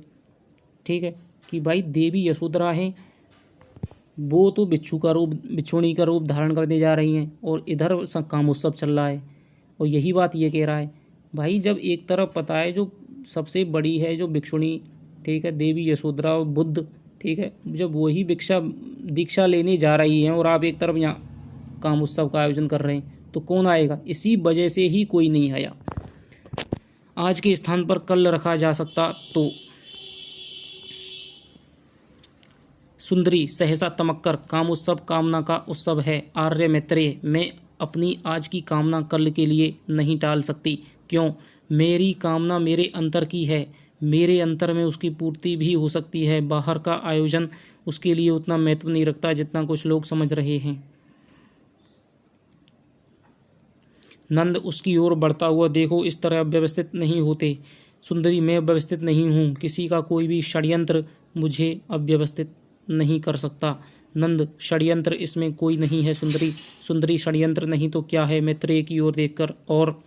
ठीक है, कि भाई देवी यशोधरा हैं, वो तो बिच्छुणी का रूप धारण करने जा रही हैं, और इधर कामोत्सव चल रहा है, और यही बात ये कह रहा है। भाई जब एक तरफ पता है जो सबसे बड़ी है जो भिक्षुणी, ठीक है, देवी यशोधरा और बुद्ध, ठीक है, जब वही दीक्षा लेने जा रही हैं और आप एक तरफ यहाँ कामोत्सव का आयोजन कर रहे हैं, तो कौन आएगा? इसी वजह से ही कोई नहीं आया। आज के स्थान पर कल रखा जा सकता तो। सुंदरी सहसा तमक्कर, कामोत्सव कामना का उत्सव है। आर्य मैत्रेय, मैं अपनी आज की कामना कल के लिए नहीं टाल सकती। क्यों? मेरी कामना मेरे अंतर की है, मेरे अंतर में उसकी पूर्ति भी हो सकती है। बाहर का आयोजन उसके लिए उतना महत्व नहीं रखता जितना कुछ लोग समझ रहे हैं। नंद उसकी ओर बढ़ता हुआ, देखो, इस तरह अव्यवस्थित नहीं होते। सुंदरी, मैं अव्यवस्थित नहीं हूँ, किसी का कोई भी षड्यंत्र मुझे अव्यवस्थित नहीं कर सकता। नंद, षड्यंत्र इसमें कोई नहीं है। सुंदरी, षड्यंत्र नहीं तो क्या है? मैत्रेय की ओर देखकर, और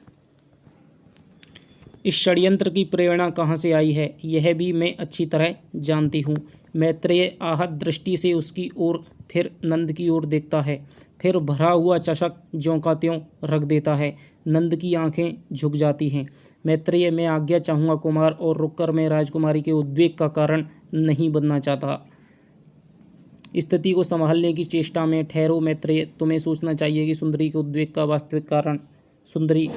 इस षड्यंत्र की प्रेरणा कहाँ से आई है यह भी मैं अच्छी तरह जानती हूँ। मैत्रेय आहत दृष्टि से उसकी ओर फिर नंद की ओर देखता है, फिर भरा हुआ चषक ज्यों का त्यों रख देता है। नंद की आंखें झुक जाती हैं। मैत्रेय, मैं आज्ञा चाहूँगा कुमार, और रुककर मैं राजकुमारी के उद्वेग का कारण नहीं बनना चाहता। स्थिति को संभालने की चेष्टा में ठहरो मैत्रेय, तुम्हें सोचना चाहिए कि सुंदरी के उद्वेग का वास्तविक कारण। सुंदरी,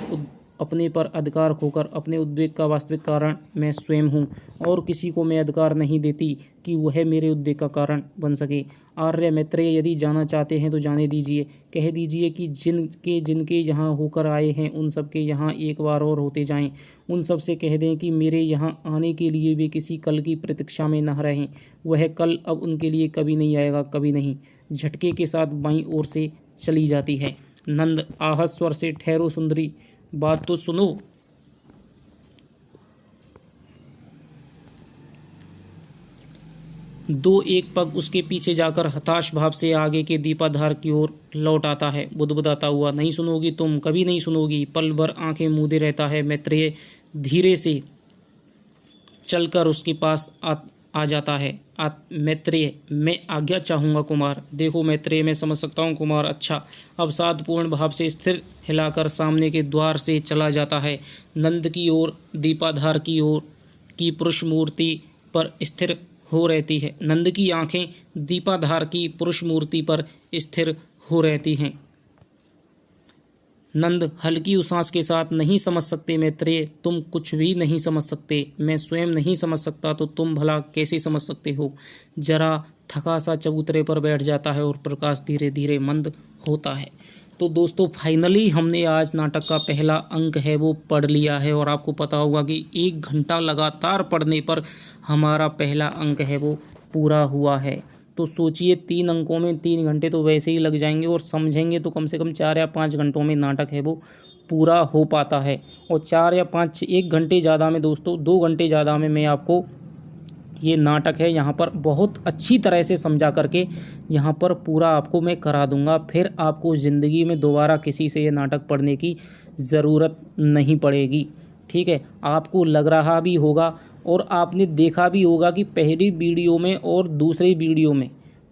अपने पर अधिकार खोकर अपने उद्वेग का वास्तविक कारण मैं स्वयं हूँ और किसी को मैं अधिकार नहीं देती कि वह मेरे उद्वेग का कारण बन सके। आर्य मैत्रेय यदि जाना चाहते हैं तो जाने दीजिए, कह दीजिए कि जिनके जिनके यहाँ होकर आए हैं उन सब के यहाँ एक बार और होते जाएं। उन सब से कह दें कि मेरे यहाँ आने के लिए वे किसी कल की प्रतीक्षा में न रहें। वह कल अब उनके लिए कभी नहीं आएगा, कभी नहीं। झटके के साथ बाईं ओर से चली जाती है। नंद आहत स्वर से, ठहरो सुंदरी, बात तो सुनो। दो एक पग उसके पीछे जाकर हताश भाव से आगे के दीपाधार की ओर लौट आता है, बुदबुदाता हुआ। नहीं सुनोगी तुम, कभी नहीं सुनोगी। पल भर आंखें मूंदे रहता है। मैत्रेय धीरे से चलकर उसके पास आ जाता है। मैत्रेय, मैं आज्ञा चाहूँगा कुमार। देखो मैत्रेय, मैं समझ सकता हूँ कुमार। अच्छा। अब साधपूर्ण भाव से स्थिर हिलाकर सामने के द्वार से चला जाता है। नंद की ओर दीपाधार की ओर की पुरुष मूर्ति पर स्थिर हो रहती है। नंद की आंखें दीपाधार की पुरुष मूर्ति पर स्थिर हो रहती हैं। नंद हल्की उसास के साथ, नहीं समझ सकते मैत्रेय, तुम कुछ भी नहीं समझ सकते। मैं स्वयं नहीं समझ सकता तो तुम भला कैसे समझ सकते हो। जरा थका सा चबूतरे पर बैठ जाता है और प्रकाश धीरे धीरे मंद होता है। तो दोस्तों फाइनली हमने आज नाटक का पहला अंक है वो पढ़ लिया है और आपको पता होगा कि 1 घंटा लगातार पढ़ने पर हमारा पहला अंक है वो पूरा हुआ है। तो सोचिए 3 अंकों में 3 घंटे तो वैसे ही लग जाएंगे और समझेंगे तो कम से कम 4 या 5 घंटों में नाटक है वो पूरा हो पाता है। और 4 या 5 1 घंटे ज़्यादा में दोस्तों 2 घंटे ज़्यादा में मैं आपको ये नाटक है यहाँ पर बहुत अच्छी तरह से समझा करके यहाँ पर पूरा आपको मैं करा दूंगा। फिर आपको ज़िंदगी में दोबारा किसी से ये नाटक पढ़ने की ज़रूरत नहीं पड़ेगी। ठीक है, आपको लग रहा भी होगा और आपने देखा भी होगा कि पहली वीडियो में और दूसरी वीडियो में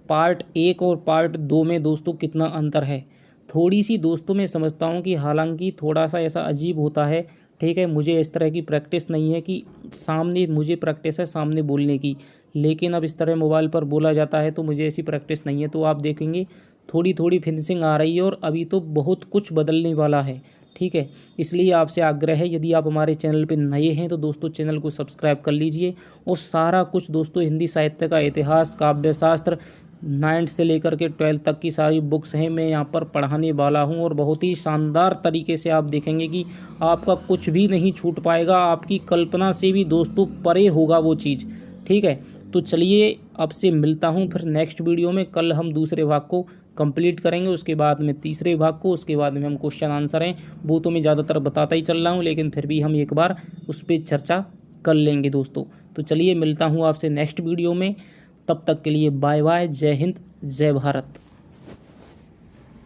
पार्ट 1 और पार्ट 2 में दोस्तों कितना अंतर है। थोड़ी सी दोस्तों मैं समझता हूँ कि हालांकि थोड़ा सा ऐसा अजीब होता है। ठीक है, मुझे इस तरह की प्रैक्टिस नहीं है कि सामने, मुझे प्रैक्टिस है सामने बोलने की, लेकिन अब इस तरह मोबाइल पर बोला जाता है तो मुझे ऐसी प्रैक्टिस नहीं है। तो आप देखेंगे थोड़ी थोड़ी फिनिशिंग आ रही है और अभी तो बहुत कुछ बदलने वाला है। ठीक है, इसलिए आपसे आग्रह है यदि आप हमारे चैनल पर नए हैं तो दोस्तों चैनल को सब्सक्राइब कर लीजिए। और सारा कुछ दोस्तों हिंदी साहित्य का इतिहास, काव्यशास्त्र 9th से लेकर के 12th तक की सारी बुक्स हैं मैं यहाँ पर पढ़ाने वाला हूँ और बहुत ही शानदार तरीके से आप देखेंगे कि आपका कुछ भी नहीं छूट पाएगा। आपकी कल्पना से भी दोस्तों परे होगा वो चीज़। ठीक है, तो चलिए अब से मिलता हूँ फिर नेक्स्ट वीडियो में। कल हम दूसरे भाग को कंप्लीट करेंगे, उसके बाद में तीसरे भाग को, उसके बाद में हम क्वेश्चन आंसर हैं वो तो मैं ज़्यादातर बताता ही चल रहा हूँ, लेकिन फिर भी हम एक बार उस पर चर्चा कर लेंगे दोस्तों। तो चलिए मिलता हूँ आपसे नेक्स्ट वीडियो में। तब तक के लिए बाय बाय, जय हिंद, जय भारत।